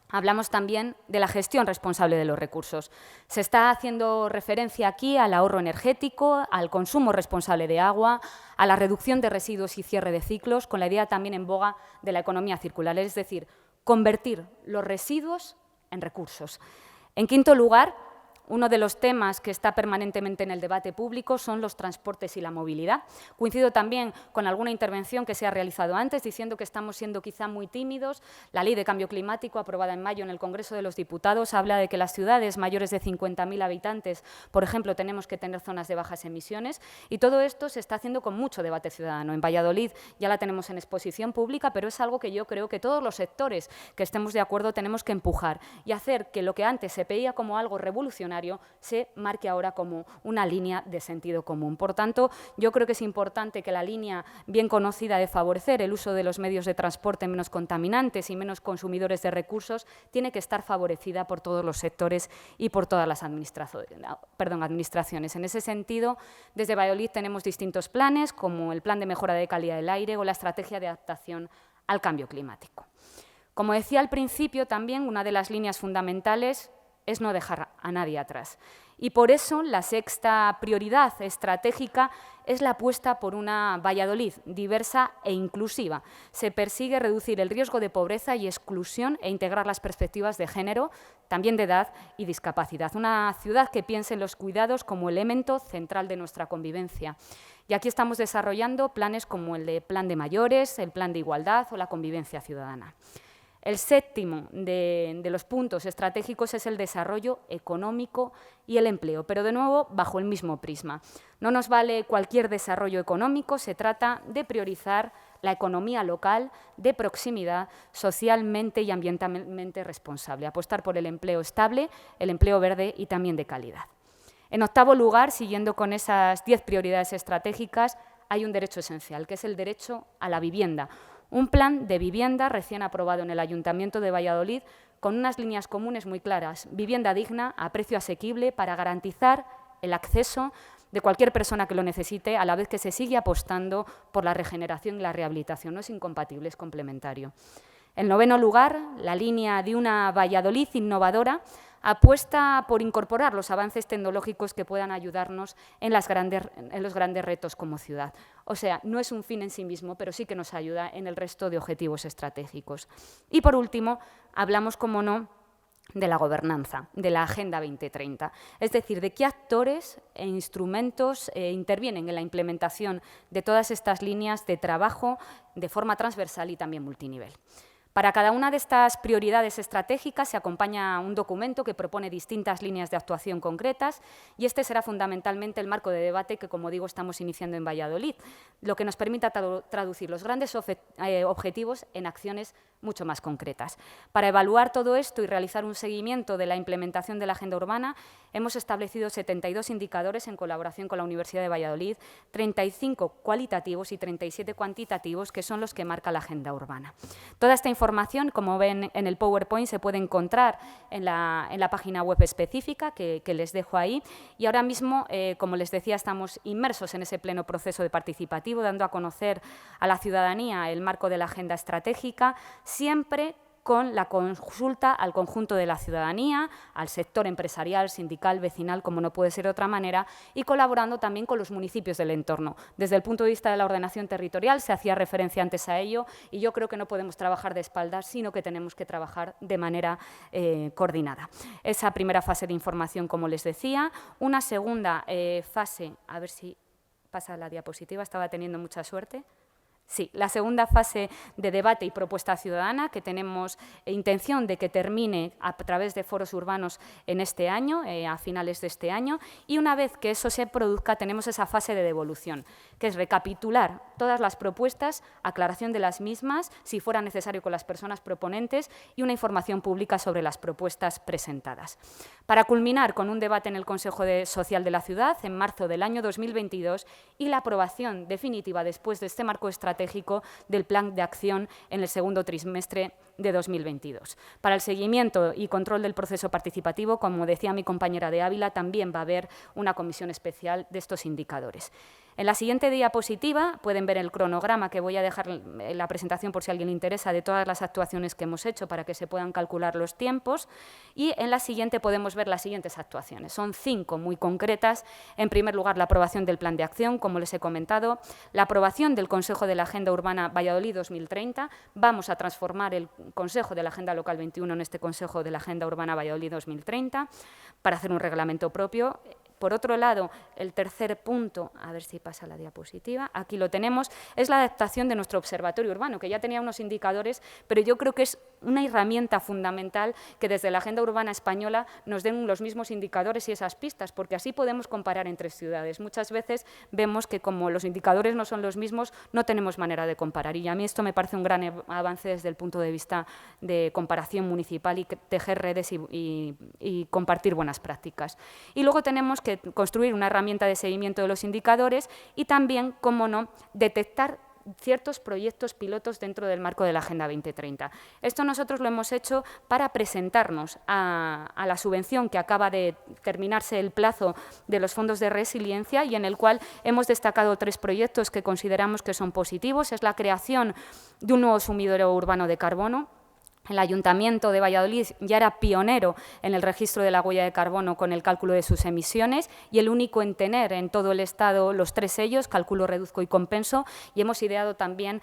hablamos también de la gestión responsable de los recursos. Se está haciendo referencia aquí al ahorro energético, al consumo responsable de agua, a la reducción de residuos y cierre de ciclos, con la idea también en boga de la economía circular, es decir, convertir los residuos en recursos. En quinto lugar, uno de los temas que está permanentemente en el debate público son los transportes y la movilidad. Coincido también con alguna intervención que se ha realizado antes, diciendo que estamos siendo quizá muy tímidos. La Ley de Cambio Climático, aprobada en mayo en el Congreso de los Diputados, habla de que las ciudades mayores de 50.000 habitantes, por ejemplo, tenemos que tener zonas de bajas emisiones, y todo esto se está haciendo con mucho debate ciudadano. En Valladolid ya la tenemos en exposición pública, pero es algo que yo creo que todos los sectores que estemos de acuerdo tenemos que empujar y hacer que lo que antes se veía como algo revolucionario se marque ahora como una línea de sentido común. Por tanto, yo creo que es importante que la línea bien conocida de favorecer el uso de los medios de transporte menos contaminantes y menos consumidores de recursos tiene que estar favorecida por todos los sectores y por todas las administraciones. En ese sentido, desde Valladolid tenemos distintos planes, como el Plan de Mejora de Calidad del Aire o la Estrategia de Adaptación al Cambio Climático. Como decía al principio, también una de las líneas fundamentales es no dejar a nadie atrás. Y por eso la sexta prioridad estratégica es la apuesta por una Valladolid diversa e inclusiva. Se persigue reducir el riesgo de pobreza y exclusión e integrar las perspectivas de género, también de edad y discapacidad. Una ciudad que piense en los cuidados como elemento central de nuestra convivencia. Y aquí estamos desarrollando planes como el de Plan de Mayores, el Plan de Igualdad o la Convivencia Ciudadana. El séptimo de los puntos estratégicos es el desarrollo económico y el empleo, pero de nuevo bajo el mismo prisma. No nos vale cualquier desarrollo económico, se trata de priorizar la economía local, de proximidad, socialmente y ambientalmente responsable, apostar por el empleo estable, el empleo verde y también de calidad. En octavo lugar, siguiendo con esas 10 prioridades estratégicas, hay un derecho esencial, que es el derecho a la vivienda. Un plan de vivienda recién aprobado en el Ayuntamiento de Valladolid con unas líneas comunes muy claras. Vivienda digna, a precio asequible, para garantizar el acceso de cualquier persona que lo necesite, a la vez que se sigue apostando por la regeneración y la rehabilitación. No es incompatible, es complementario. En noveno lugar, la línea de una Valladolid innovadora apuesta por incorporar los avances tecnológicos que puedan ayudarnos en los grandes retos como ciudad. O sea, no es un fin en sí mismo, pero sí que nos ayuda en el resto de objetivos estratégicos. Y por último, hablamos, como no, de la gobernanza, de la Agenda 2030, es decir, de qué actores e instrumentos intervienen en la implementación de todas estas líneas de trabajo de forma transversal y también multinivel. Para cada una de estas prioridades estratégicas se acompaña un documento que propone distintas líneas de actuación concretas y este será fundamentalmente el marco de debate que, como digo, estamos iniciando en Valladolid, lo que nos permita traducir los grandes objetivos en acciones mucho más concretas. Para evaluar todo esto y realizar un seguimiento de la implementación de la agenda urbana, hemos establecido 72 indicadores en colaboración con la Universidad de Valladolid, 35 cualitativos y 37 cuantitativos, que son los que marca la agenda urbana. Toda esta información, como ven en el PowerPoint, se puede encontrar en la página web específica que les dejo ahí. Y ahora mismo, como les decía, estamos inmersos en ese pleno proceso de participativo, dando a conocer a la ciudadanía el marco de la agenda estratégica, siempre con la consulta al conjunto de la ciudadanía, al sector empresarial, sindical, vecinal, como no puede ser de otra manera, y colaborando también con los municipios del entorno. Desde el punto de vista de la ordenación territorial, se hacía referencia antes a ello, y yo creo que no podemos trabajar de espaldas, sino que tenemos que trabajar de manera coordinada. Esa primera fase de información, como les decía. Una segunda fase, a ver si pasa la diapositiva, estaba teniendo mucha suerte. Sí, la segunda fase de debate y propuesta ciudadana, que tenemos intención de que termine a través de foros urbanos en este año, a finales de este año, y una vez que eso se produzca, tenemos esa fase de devolución, que es recapitular todas las propuestas, aclaración de las mismas, si fuera necesario con las personas proponentes, y una información pública sobre las propuestas presentadas. Para culminar con un debate en el Consejo Social de la Ciudad en marzo del año 2022 y la aprobación definitiva después de este marco estratégico del Plan de Acción en el segundo trimestre de 2022. Para el seguimiento y control del proceso participativo, como decía mi compañera de Ávila, también va a haber una comisión especial de estos indicadores. En la siguiente diapositiva pueden ver el cronograma, que voy a dejar en la presentación por si a alguien le interesa, de todas las actuaciones que hemos hecho para que se puedan calcular los tiempos, y en la siguiente podemos ver las siguientes actuaciones. Son 5 muy concretas. En primer lugar, la aprobación del Plan de Acción, como les he comentado, la aprobación del Consejo de la Agenda Urbana Valladolid 2030. Vamos a transformar el Consejo de la Agenda Local 21 en este Consejo de la Agenda Urbana Valladolid 2030 para hacer un reglamento propio. Por otro lado, el tercer punto, a ver si pasa la diapositiva, aquí lo tenemos, es la adaptación de nuestro observatorio urbano, que ya tenía unos indicadores, pero yo creo que es una herramienta fundamental que desde la Agenda Urbana Española nos den los mismos indicadores y esas pistas, porque así podemos comparar entre ciudades. Muchas veces vemos que como los indicadores no son los mismos, no tenemos manera de comparar, y a mí esto me parece un gran avance desde el punto de vista de comparación municipal y tejer redes y compartir buenas prácticas. Y luego tenemos que construir una herramienta de seguimiento de los indicadores y también, cómo no, detectar ciertos proyectos pilotos dentro del marco de la Agenda 2030. Esto nosotros lo hemos hecho para presentarnos a la subvención que acaba de terminarse el plazo de los fondos de resiliencia y en el cual hemos destacado 3 proyectos que consideramos que son positivos. Es la creación de un nuevo sumidero urbano de carbono. El Ayuntamiento de Valladolid ya era pionero en el registro de la huella de carbono con el cálculo de sus emisiones y el único en tener en todo el Estado los 3 sellos, calculo, reduzco y compenso, y hemos ideado también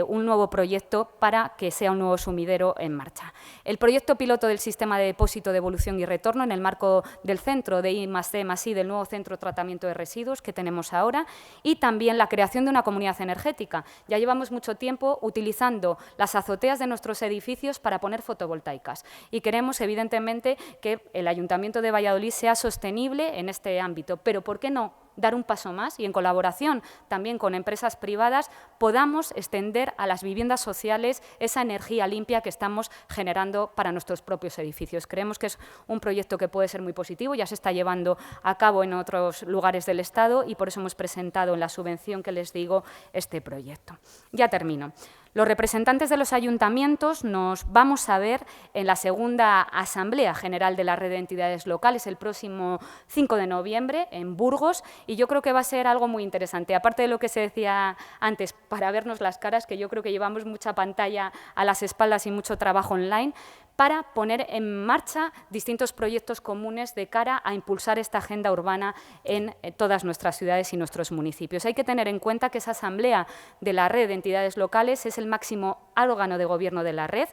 un nuevo proyecto para que sea un nuevo sumidero en marcha. El proyecto piloto del sistema de depósito, devolución y retorno en el marco del centro de I+D+I, del nuevo centro de tratamiento de residuos que tenemos ahora, y también la creación de una comunidad energética. Ya llevamos mucho tiempo utilizando las azoteas de nuestros edificios para poner fotovoltaicas y queremos, evidentemente, que el Ayuntamiento de Valladolid sea sostenible en este ámbito, pero ¿por qué no dar un paso más y en colaboración también con empresas privadas podamos extender a las viviendas sociales esa energía limpia que estamos generando para nuestros propios edificios? Creemos que es un proyecto que puede ser muy positivo, ya se está llevando a cabo en otros lugares del Estado y por eso hemos presentado en la subvención que les digo este proyecto. Ya termino. Los representantes de los ayuntamientos nos vamos a ver en la segunda Asamblea General de la Red de Entidades Locales el próximo 5 de noviembre en Burgos y yo creo que va a ser algo muy interesante. Aparte de lo que se decía antes, para vernos las caras, que yo creo que llevamos mucha pantalla a las espaldas y mucho trabajo online, para poner en marcha distintos proyectos comunes de cara a impulsar esta agenda urbana en todas nuestras ciudades y nuestros municipios. Hay que tener en cuenta que esa asamblea de la red de entidades locales es el máximo órgano de gobierno de la red,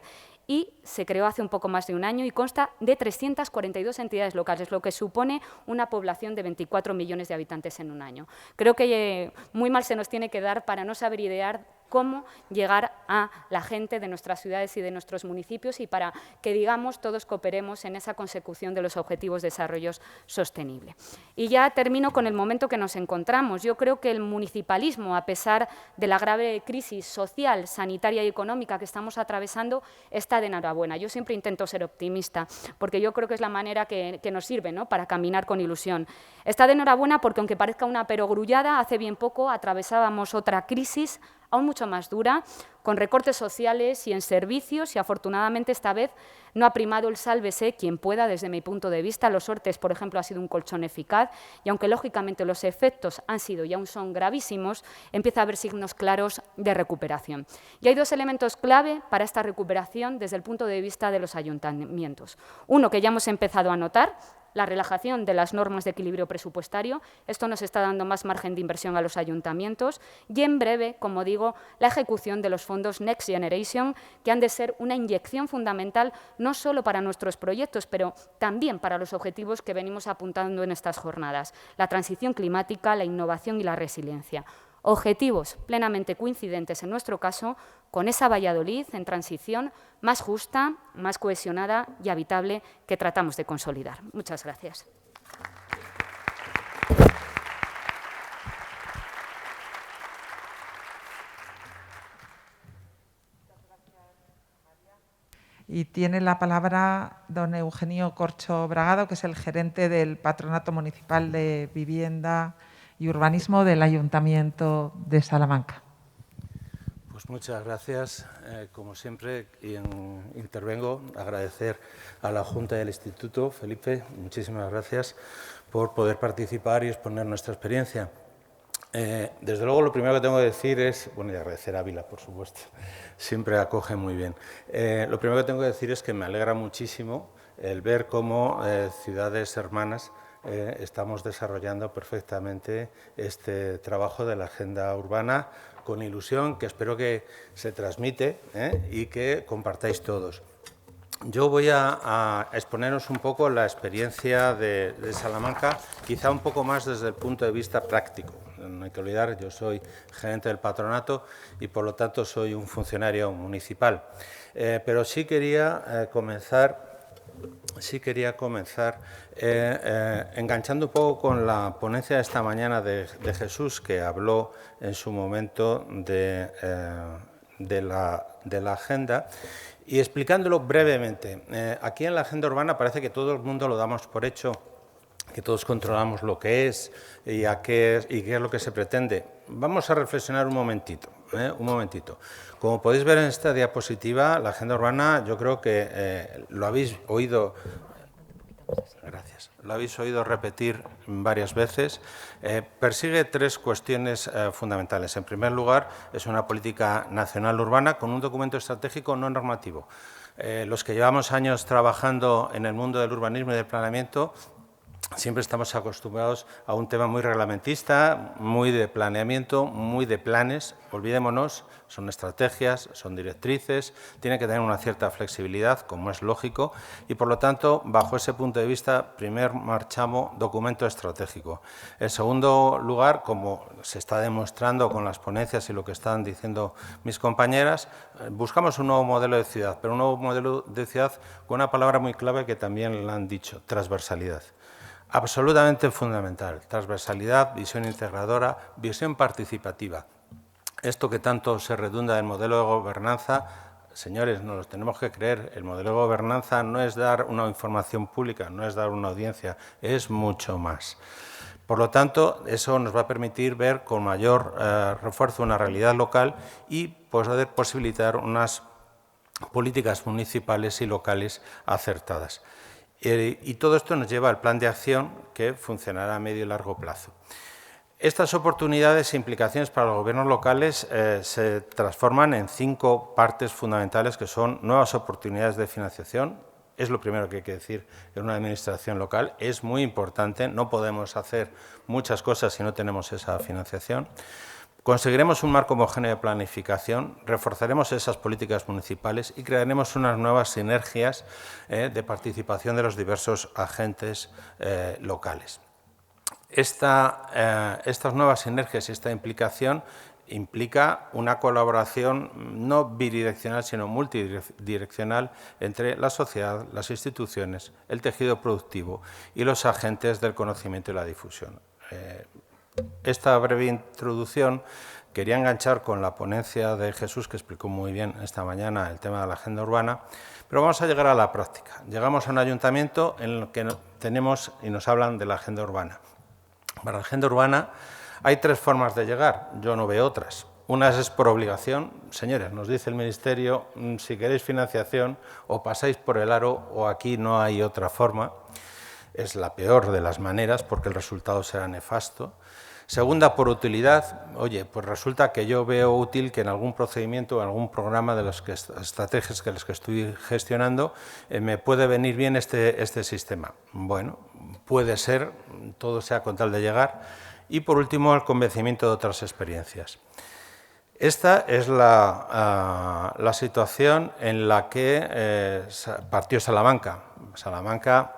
y se creó hace un poco más de un año y consta de 342 entidades locales, lo que supone una población de 24 millones de habitantes en un año. Creo que muy mal se nos tiene que dar para no saber idear cómo llegar a la gente de nuestras ciudades y de nuestros municipios y para que, digamos, todos cooperemos en esa consecución de los objetivos de desarrollo sostenible. Y ya termino con el momento que nos encontramos. Yo creo que el municipalismo, a pesar de la grave crisis social, sanitaria y económica que estamos atravesando, está de enhorabuena. Yo siempre intento ser optimista, porque yo creo que es la manera que nos sirve, ¿no?, para caminar con ilusión. Está de enhorabuena porque, aunque parezca una perogrullada, hace bien poco atravesábamos otra crisis aún mucho más dura, con recortes sociales y en servicios, y afortunadamente esta vez no ha primado el sálvese quien pueda, desde mi punto de vista. Los ERTE, por ejemplo, ha sido un colchón eficaz, y aunque lógicamente los efectos han sido y aún son gravísimos, empieza a haber signos claros de recuperación. Y hay dos elementos clave para esta recuperación desde el punto de vista de los ayuntamientos. Uno, que ya hemos empezado a notar: la relajación de las normas de equilibrio presupuestario. Esto nos está dando más margen de inversión a los ayuntamientos y, en breve, como digo, la ejecución de los fondos Next Generation, que han de ser una inyección fundamental no solo para nuestros proyectos, pero también para los objetivos que venimos apuntando en estas jornadas: la transición climática, la innovación y la resiliencia. Objetivos plenamente coincidentes, en nuestro caso, con esa Valladolid en transición más justa, más cohesionada y habitable que tratamos de consolidar. Muchas gracias. Y tiene la palabra don Eugenio Corcho Bragado, que es el gerente del Patronato Municipal de Vivienda y Urbanismo del Ayuntamiento de Salamanca. Pues muchas gracias. Como siempre, intervengo agradecer a la Junta y al Instituto. Felipe, muchísimas gracias por poder participar y exponer nuestra experiencia. Desde luego, lo primero que tengo que decir es, bueno, y agradecer a Ávila, por supuesto, siempre acoge muy bien. Lo primero que tengo que decir es que me alegra muchísimo el ver cómo ciudades hermanas estamos desarrollando perfectamente este trabajo de la agenda urbana con ilusión, que espero que se transmite y que compartáis todos. Yo voy a exponeros un poco la experiencia de Salamanca, quizá un poco más desde el punto de vista práctico. No hay que olvidar, yo soy gerente del patronato y, por lo tanto, soy un funcionario municipal. Pero sí quería comenzar enganchando un poco con la ponencia de esta mañana de Jesús, que habló en su momento de la agenda, y explicándolo brevemente. Aquí en la agenda urbana parece que todo el mundo lo damos por hecho, que todos controlamos lo que es y qué es lo que se pretende. Vamos a reflexionar un momentito. Como podéis ver en esta diapositiva, la agenda urbana, yo creo que lo habéis oído. Gracias. Lo habéis oído repetir varias veces. Persigue tres cuestiones fundamentales. En primer lugar, es una política nacional urbana con un documento estratégico no normativo. Los que llevamos años trabajando en el mundo del urbanismo y del planeamiento, siempre estamos acostumbrados a un tema muy reglamentista, muy de planeamiento, muy de planes. Olvidémonos, son estrategias, son directrices, tiene que tener una cierta flexibilidad, como es lógico, y por lo tanto, bajo ese punto de vista, primer marchamo, documento estratégico. En segundo lugar, como se está demostrando con las ponencias y lo que están diciendo mis compañeras, buscamos un nuevo modelo de ciudad, pero un nuevo modelo de ciudad con una palabra muy clave que también la han dicho: transversalidad. Absolutamente fundamental. Transversalidad, visión integradora, visión participativa. Esto que tanto se redunda en modelo de gobernanza, señores, nos lo tenemos que creer. El modelo de gobernanza no es dar una información pública, no es dar una audiencia, es mucho más. Por lo tanto, eso nos va a permitir ver con mayor refuerzo una realidad local y poder posibilitar unas políticas municipales y locales acertadas. Y todo esto nos lleva al plan de acción, que funcionará a medio y largo plazo. Estas oportunidades e implicaciones para los gobiernos locales se transforman en 5 partes fundamentales, que son nuevas oportunidades de financiación. Es lo primero que hay que decir en una administración local. Es muy importante, no podemos hacer muchas cosas si no tenemos esa financiación. Conseguiremos un marco homogéneo de planificación, reforzaremos esas políticas municipales y crearemos unas nuevas sinergias de participación de los diversos agentes locales. Estas nuevas sinergias y esta implicación implica una colaboración no bidireccional, sino multidireccional entre la sociedad, las instituciones, el tejido productivo y los agentes del conocimiento y la difusión. Esta breve introducción quería enganchar con la ponencia de Jesús, que explicó muy bien esta mañana el tema de la agenda urbana, pero vamos a llegar a la práctica. Llegamos a un ayuntamiento en el que tenemos y nos hablan de la agenda urbana. Para la agenda urbana hay tres formas de llegar, yo no veo otras. Una es por obligación, señores, nos dice el Ministerio, si queréis financiación o pasáis por el aro o aquí no hay otra forma. Es la peor de las maneras porque el resultado será nefasto. Segunda, por utilidad. Oye, pues resulta que yo veo útil que en algún procedimiento o en algún programa de las estrategias que estoy gestionando me puede venir bien este sistema. Bueno, puede ser, todo sea con tal de llegar. Y por último, el convencimiento de otras experiencias. Esta es la situación en la que partió Salamanca. Salamanca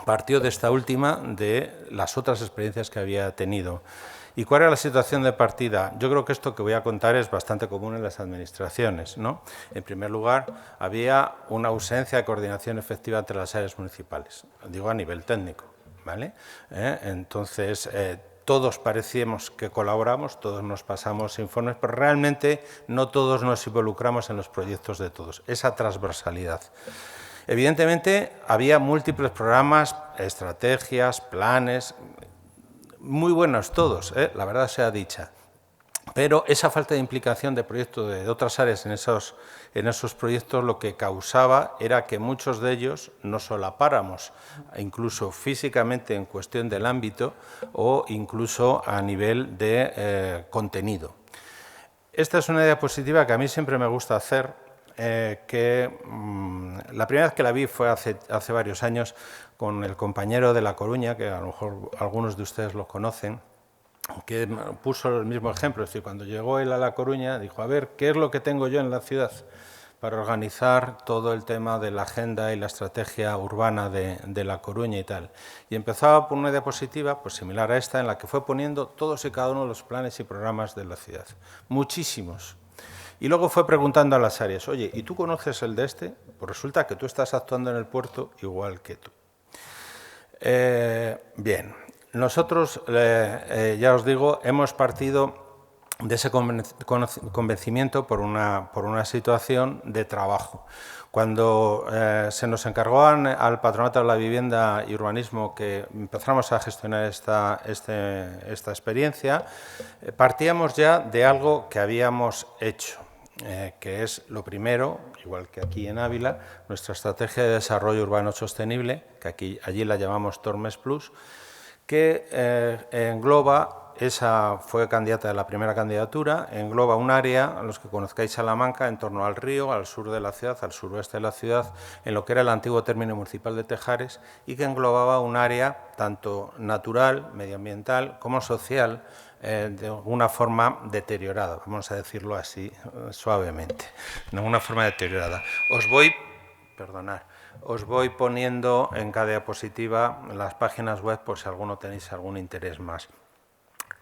partió de esta última de las otras experiencias que había tenido. ¿Y cuál era la situación de partida? Yo creo que esto que voy a contar es bastante común en las administraciones, ¿no? En primer lugar, había una ausencia de coordinación efectiva entre las áreas municipales, digo a nivel técnico, ¿vale? Entonces, todos parecíamos que colaboramos, todos nos pasamos informes, pero realmente no todos nos involucramos en los proyectos de todos, esa transversalidad. Evidentemente, había múltiples programas, estrategias, planes, muy buenos todos, la verdad sea dicha. Pero esa falta de implicación de proyectos de otras áreas en esos proyectos lo que causaba era que muchos de ellos nos solapáramos, incluso físicamente en cuestión del ámbito o incluso a nivel de contenido. Esta es una diapositiva que a mí siempre me gusta hacer, la primera vez que la vi fue hace varios años con el compañero de La Coruña, que a lo mejor algunos de ustedes lo conocen, que puso el mismo ejemplo. Es decir, cuando llegó él a La Coruña, dijo, a ver, ¿qué es lo que tengo yo en la ciudad para organizar todo el tema de la agenda y la estrategia urbana de La Coruña y tal? Y empezaba por una diapositiva pues, similar a esta, en la que fue poniendo todos y cada uno de los planes y programas de la ciudad. Muchísimos. Y luego fue preguntando a las áreas, oye, ¿y tú conoces el de este? Pues resulta que tú estás actuando en el puerto igual que tú. Bien, nosotros, ya os digo, hemos partido de ese convencimiento por una situación de trabajo. Cuando se nos encargó al Patronato de la Vivienda y Urbanismo que empezáramos a gestionar esta experiencia, partíamos ya de algo que habíamos hecho. Que es lo primero, igual que aquí en Ávila, nuestra estrategia de desarrollo urbano sostenible, que allí la llamamos Tormes Plus, que engloba, esa fue candidata de la primera candidatura, engloba un área, a los que conozcáis Salamanca, en torno al río, al sur de la ciudad, al suroeste de la ciudad, en lo que era el antiguo término municipal de Tejares, y que englobaba un área tanto natural, medioambiental, como social, de alguna forma deteriorada, vamos a decirlo así suavemente, de alguna forma deteriorada. Os voy poniendo en cada diapositiva las páginas web por si alguno tenéis algún interés más.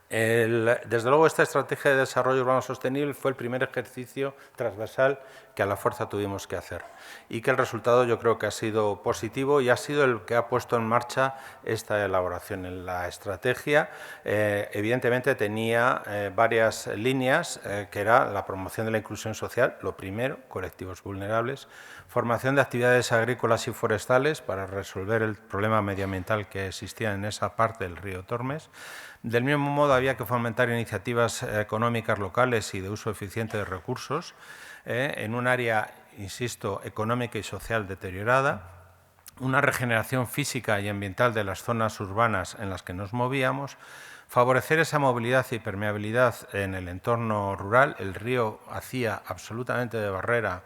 Desde luego, esta estrategia de desarrollo urbano sostenible fue el primer ejercicio transversal que a la fuerza tuvimos que hacer y que el resultado yo creo que ha sido positivo y ha sido el que ha puesto en marcha esta elaboración. En la estrategia, evidentemente, tenía varias líneas, que era la promoción de la inclusión social, lo primero, colectivos vulnerables, formación de actividades agrícolas y forestales para resolver el problema medioambiental que existía en esa parte del río Tormes. Del mismo modo, había que fomentar iniciativas económicas locales y de uso eficiente de recursos en un área, insisto, económica y social deteriorada, una regeneración física y ambiental de las zonas urbanas en las que nos movíamos, Favorecer esa movilidad y permeabilidad en el entorno rural. El río hacía absolutamente de barrera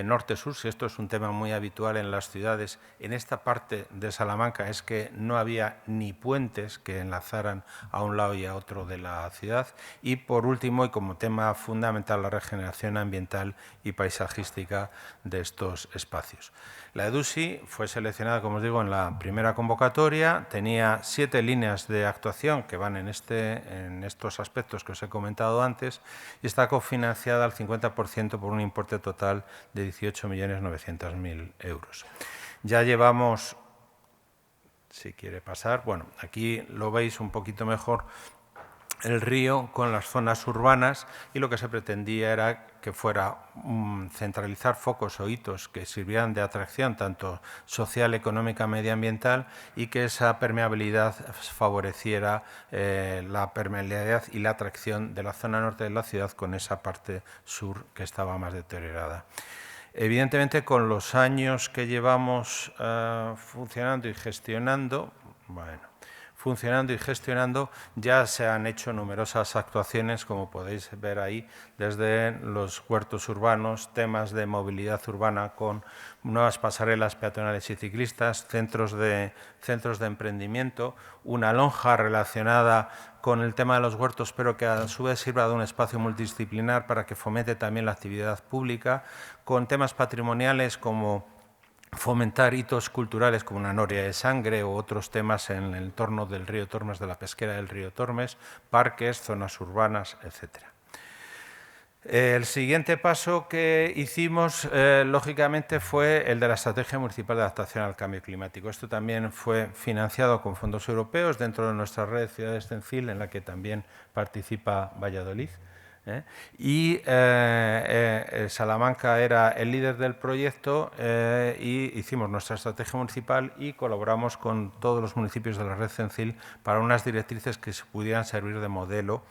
norte-sur, si esto es un tema muy habitual en las ciudades. En esta parte de Salamanca es que no había ni puentes que enlazaran a un lado y a otro de la ciudad. Y por último, y como tema fundamental, la regeneración ambiental y paisajística de estos espacios. La EDUSI fue seleccionada, como os digo, en la primera convocatoria, tenía 7 líneas de actuación que van en estos aspectos que os he comentado antes y está cofinanciada al 50% por un importe total de 18.900.000 euros. Ya llevamos, si quiere pasar, bueno, aquí lo veis un poquito mejor, el río con las zonas urbanas, y lo que se pretendía era que fuera centralizar focos o hitos que sirvieran de atracción tanto social, económica, medioambiental, y que esa permeabilidad favoreciera la permeabilidad y la atracción de la zona norte de la ciudad con esa parte sur que estaba más deteriorada. Evidentemente, con los años que llevamos funcionando y gestionando, ya se han hecho numerosas actuaciones, como podéis ver ahí, desde los huertos urbanos, temas de movilidad urbana con nuevas pasarelas peatonales y ciclistas, centros de emprendimiento, una lonja relacionada con el tema de los huertos, pero que a su vez sirva de un espacio multidisciplinar para que fomente también la actividad pública, con temas patrimoniales como fomentar hitos culturales como una noria de sangre o otros temas en el entorno del río Tormes, de la pesquera del río Tormes, parques, zonas urbanas, etc. El siguiente paso que hicimos, lógicamente, fue el de la Estrategia Municipal de Adaptación al Cambio Climático. Esto también fue financiado con fondos europeos dentro de nuestra red de ciudades CENCIL, en la que también participa Valladolid. Y Salamanca era el líder del proyecto y hicimos nuestra estrategia municipal y colaboramos con todos los municipios de la red CENCIL para unas directrices que se pudieran servir de modelo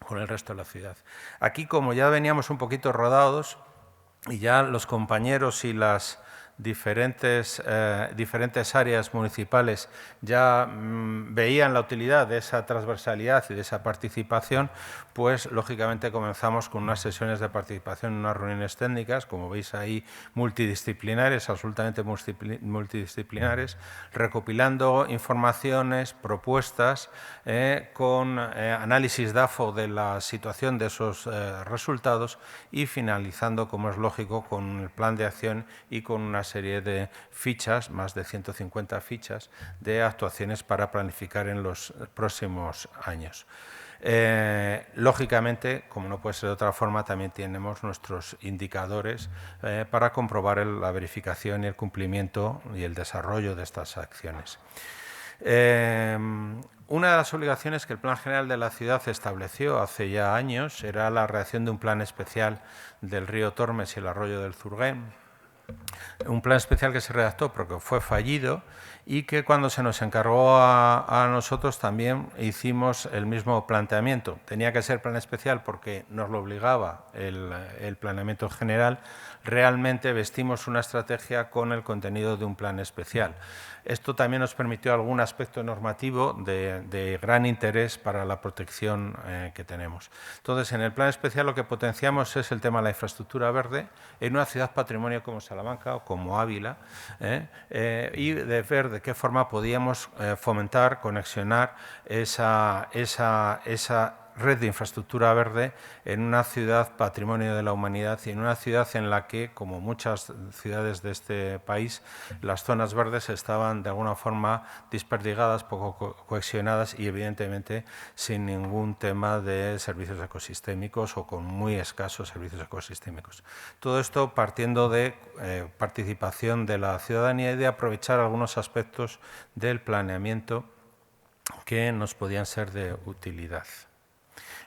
con el resto de la ciudad. Aquí, como ya veníamos un poquito rodados y ya los compañeros y las diferentes áreas municipales ya veían la utilidad de esa transversalidad y de esa participación, pues lógicamente comenzamos con unas sesiones de participación en unas reuniones técnicas, como veis ahí, multidisciplinares, absolutamente multidisciplinares, recopilando informaciones, propuestas, con análisis DAFO de la situación de esos resultados y finalizando, como es lógico, con el plan de acción y con una serie de fichas, más de 150 fichas, de actuaciones para planificar en los próximos años. Lógicamente, como no puede ser de otra forma, también tenemos nuestros indicadores para comprobar la verificación y el cumplimiento y el desarrollo de estas acciones. Una de las obligaciones que el Plan General de la Ciudad estableció hace ya años era la redacción de un plan especial del río Tormes y el arroyo del Zurguén. Un plan especial que se redactó porque fue fallido y que cuando se nos encargó a nosotros también hicimos el mismo planteamiento. Tenía que ser plan especial porque nos lo obligaba el planeamiento general. Realmente vestimos una estrategia con el contenido de un plan especial. Esto también nos permitió algún aspecto normativo de gran interés para la protección que tenemos. Entonces, en el plan especial lo que potenciamos es el tema de la infraestructura verde en una ciudad patrimonio como Salamanca o como Ávila, y de ver de qué forma podíamos fomentar, conexionar esa red de infraestructura verde en una ciudad patrimonio de la humanidad y en una ciudad en la que, como muchas ciudades de este país, las zonas verdes estaban de alguna forma desperdigadas, poco cohesionadas y evidentemente sin ningún tema de servicios ecosistémicos o con muy escasos servicios ecosistémicos. Todo esto partiendo de participación de la ciudadanía y de aprovechar algunos aspectos del planeamiento que nos podían ser de utilidad.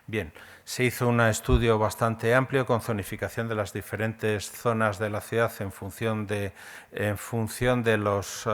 Bien, Se hizo un estudio bastante amplio con zonificación de las diferentes zonas de la ciudad en función de los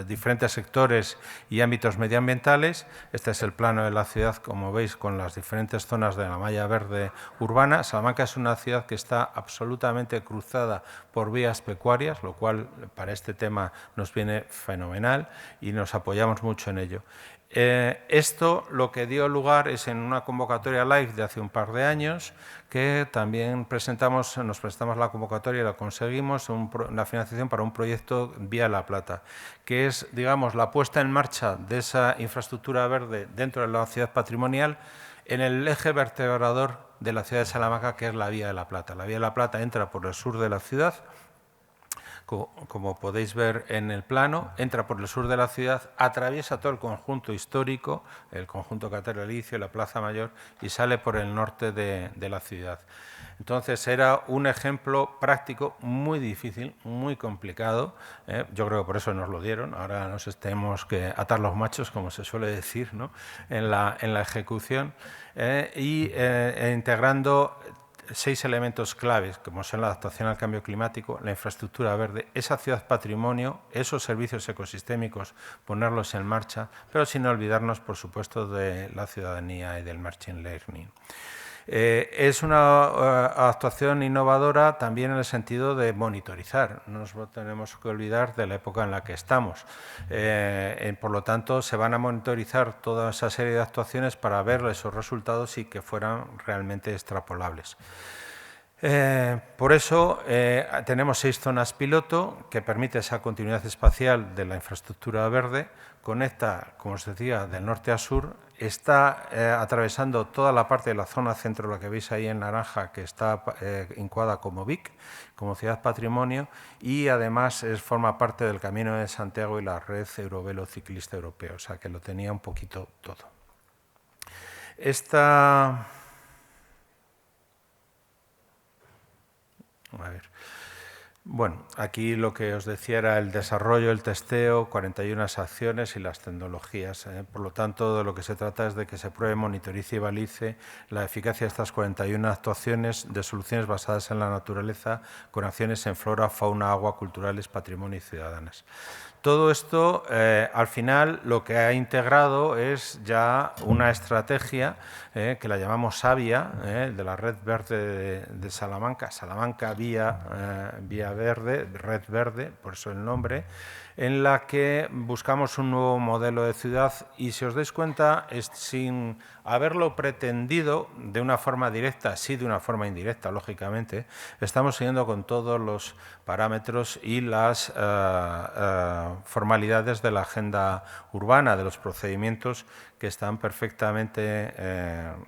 diferentes sectores y ámbitos medioambientales. Este es el plano de la ciudad, como veis, con las diferentes zonas de la malla verde urbana. Salamanca es una ciudad que está absolutamente cruzada por vías pecuarias, lo cual para este tema nos viene fenomenal y nos apoyamos mucho en ello. Esto lo que dio lugar es en una convocatoria live de hace un par de años, que también nos presentamos la convocatoria y la conseguimos, la financiación para un proyecto Vía La Plata, que es, digamos, la puesta en marcha de esa infraestructura verde dentro de la ciudad patrimonial en el eje vertebrador de la ciudad de Salamanca, que es la Vía de la Plata. La Vía de la Plata entra por el sur de la ciudad, como podéis ver en el plano, entra por el sur de la ciudad, atraviesa todo el conjunto histórico, el conjunto catedralicio, la Plaza Mayor, y sale por el norte de la ciudad. Entonces, era un ejemplo práctico muy difícil, muy complicado. Yo creo que por eso nos lo dieron. Ahora nos tenemos que atar los machos, como se suele decir, ¿no?, en la ejecución, integrando 6 elementos claves, como son la adaptación al cambio climático, la infraestructura verde, esa ciudad patrimonio, esos servicios ecosistémicos, ponerlos en marcha, pero sin olvidarnos, por supuesto, de la ciudadanía y del machine learning. Es una actuación innovadora también en el sentido de monitorizar. No nos tenemos que olvidar de la época en la que estamos. Por lo tanto, se van a monitorizar toda esa serie de actuaciones para ver esos resultados y que fueran realmente extrapolables. Por eso tenemos 6 zonas piloto que permite esa continuidad espacial de la infraestructura verde, conecta, como os decía, del norte a sur, está atravesando toda la parte de la zona centro, la que veis ahí en naranja, que está incoada como VIC, como ciudad patrimonio, y además forma parte del Camino de Santiago y la red Eurovelo ciclista europeo, o sea que lo tenía un poquito todo. Bueno, aquí lo que os decía era el desarrollo, el testeo, 41 acciones y las tecnologías. Por lo tanto, de lo que se trata es de que se pruebe, monitorice y balice la eficacia de estas 41 actuaciones de soluciones basadas en la naturaleza, con acciones en flora, fauna, agua, culturales, patrimonio y ciudadanas. Todo esto, al final, lo que ha integrado es ya una estrategia que la llamamos Savia, de la Red Verde de Salamanca, Salamanca Vía Verde, Red Verde, por eso el nombre, en la que buscamos un nuevo modelo de ciudad y, si os dais cuenta, sin haberlo pretendido de una forma directa, sí de una forma indirecta, lógicamente, estamos siguiendo con todos los parámetros y las formalidades de la agenda urbana, de los procedimientos que están perfectamente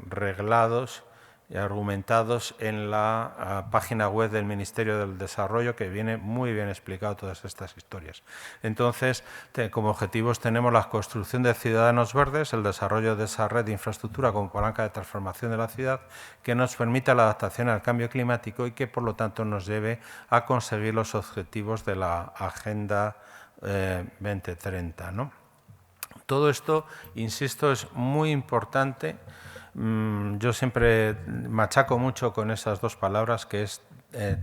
reglados y argumentados en la página web del Ministerio del Desarrollo, que viene muy bien explicado todas estas historias. Entonces, como objetivos tenemos la construcción de ciudadanos verdes, el desarrollo de esa red de infraestructura como palanca de transformación de la ciudad, que nos permita la adaptación al cambio climático y que, por lo tanto, nos lleve a conseguir los objetivos de la Agenda 2030, ¿no? Todo esto, insisto, es muy importante. Yo siempre machaco mucho con esas 2 palabras, que es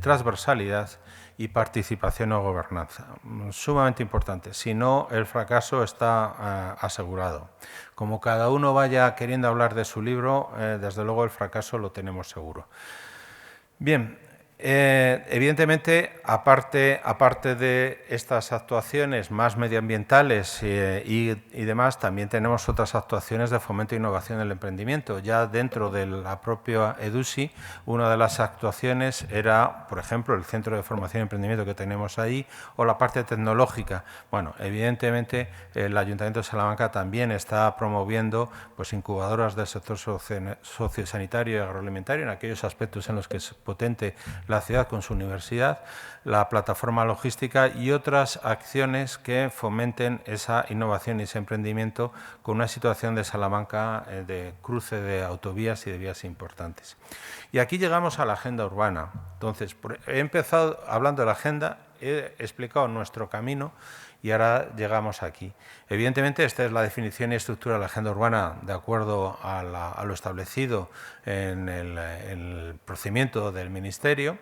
transversalidad y participación o gobernanza. Sumamente importante. Si no, el fracaso está asegurado. Como cada uno vaya queriendo hablar de su libro, desde luego el fracaso lo tenemos seguro. Bien. Evidentemente, aparte de estas actuaciones más medioambientales y demás, también tenemos otras actuaciones de fomento e innovación del emprendimiento. Ya dentro de la propia EDUSI, una de las actuaciones era, por ejemplo, el Centro de Formación y Emprendimiento que tenemos ahí, o la parte tecnológica. Bueno, evidentemente, el Ayuntamiento de Salamanca también está promoviendo pues, incubadoras del sector sociosanitario y agroalimentario en aquellos aspectos en los que es potente la ciudad con su universidad, la plataforma logística y otras acciones que fomenten esa innovación y ese emprendimiento con una situación de Salamanca de cruce de autovías y de vías importantes. Y aquí llegamos a la agenda urbana. Entonces, he empezado hablando de la agenda, he explicado nuestro camino y ahora llegamos aquí. Evidentemente, esta es la definición y estructura de la agenda urbana de acuerdo a lo establecido en el procedimiento del Ministerio.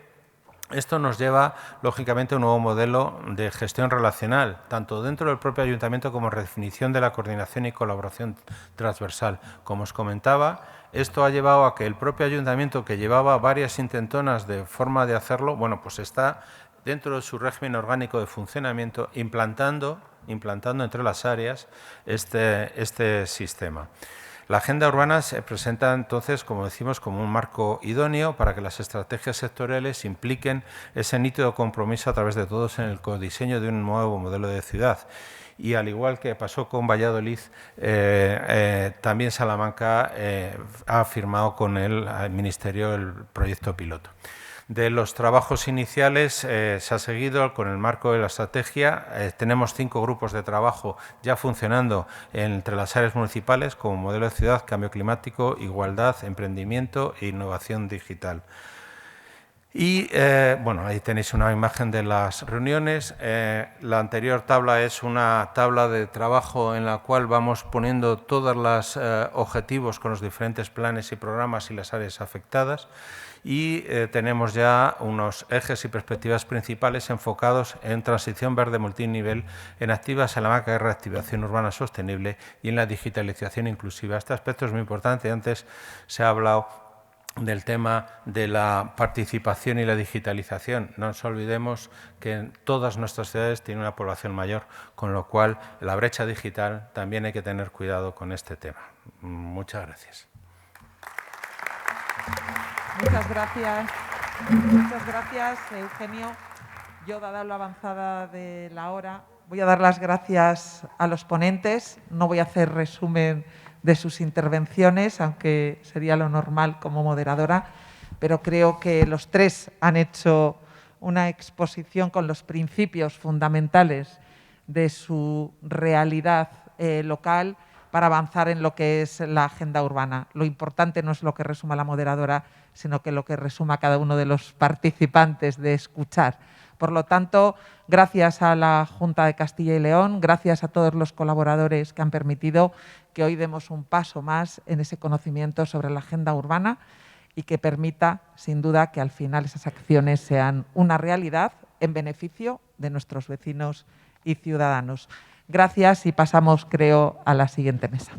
Esto nos lleva, lógicamente, a un nuevo modelo de gestión relacional, tanto dentro del propio ayuntamiento como redefinición de la coordinación y colaboración transversal. Como os comentaba, esto ha llevado a que el propio ayuntamiento, que llevaba varias intentonas de forma de hacerlo, bueno, pues está dentro de su régimen orgánico de funcionamiento implantando entre las áreas este sistema. La agenda urbana se presenta entonces, como decimos, como un marco idóneo para que las estrategias sectoriales impliquen ese nítido compromiso a través de todos en el codiseño de un nuevo modelo de ciudad. Y al igual que pasó con Valladolid, también Salamanca ha firmado con el Ministerio el proyecto piloto. De los trabajos iniciales se ha seguido con el marco de la estrategia. Tenemos 5 grupos de trabajo ya funcionando entre las áreas municipales como modelo de ciudad, cambio climático, igualdad, emprendimiento e innovación digital. Y bueno, ahí tenéis una imagen de las reuniones. La anterior tabla es una tabla de trabajo en la cual vamos poniendo todos los objetivos con los diferentes planes y programas y las áreas afectadas. Y tenemos ya unos ejes y perspectivas principales enfocados en transición verde multinivel, en activa Salamanca y reactivación urbana sostenible y en la digitalización inclusiva. Este aspecto es muy importante. Antes se ha hablado del tema de la participación y la digitalización. No nos olvidemos que todas nuestras ciudades tienen una población mayor, con lo cual la brecha digital también hay que tener cuidado con este tema. Muchas gracias. Muchas gracias, Eugenio. Yo, dada la avanzada de la hora, voy a dar las gracias a los ponentes. No voy a hacer resumen de sus intervenciones, aunque sería lo normal como moderadora, pero creo que los 3 han hecho una exposición con los principios fundamentales de su realidad local para avanzar en lo que es la agenda urbana. Lo importante no es lo que resuma la moderadora, sino que lo que resuma cada uno de los participantes de escuchar. Por lo tanto, gracias a la Junta de Castilla y León, gracias a todos los colaboradores que han permitido que hoy demos un paso más en ese conocimiento sobre la agenda urbana y que permita, sin duda, que al final esas acciones sean una realidad en beneficio de nuestros vecinos y ciudadanos. Gracias y pasamos, creo, a la siguiente mesa.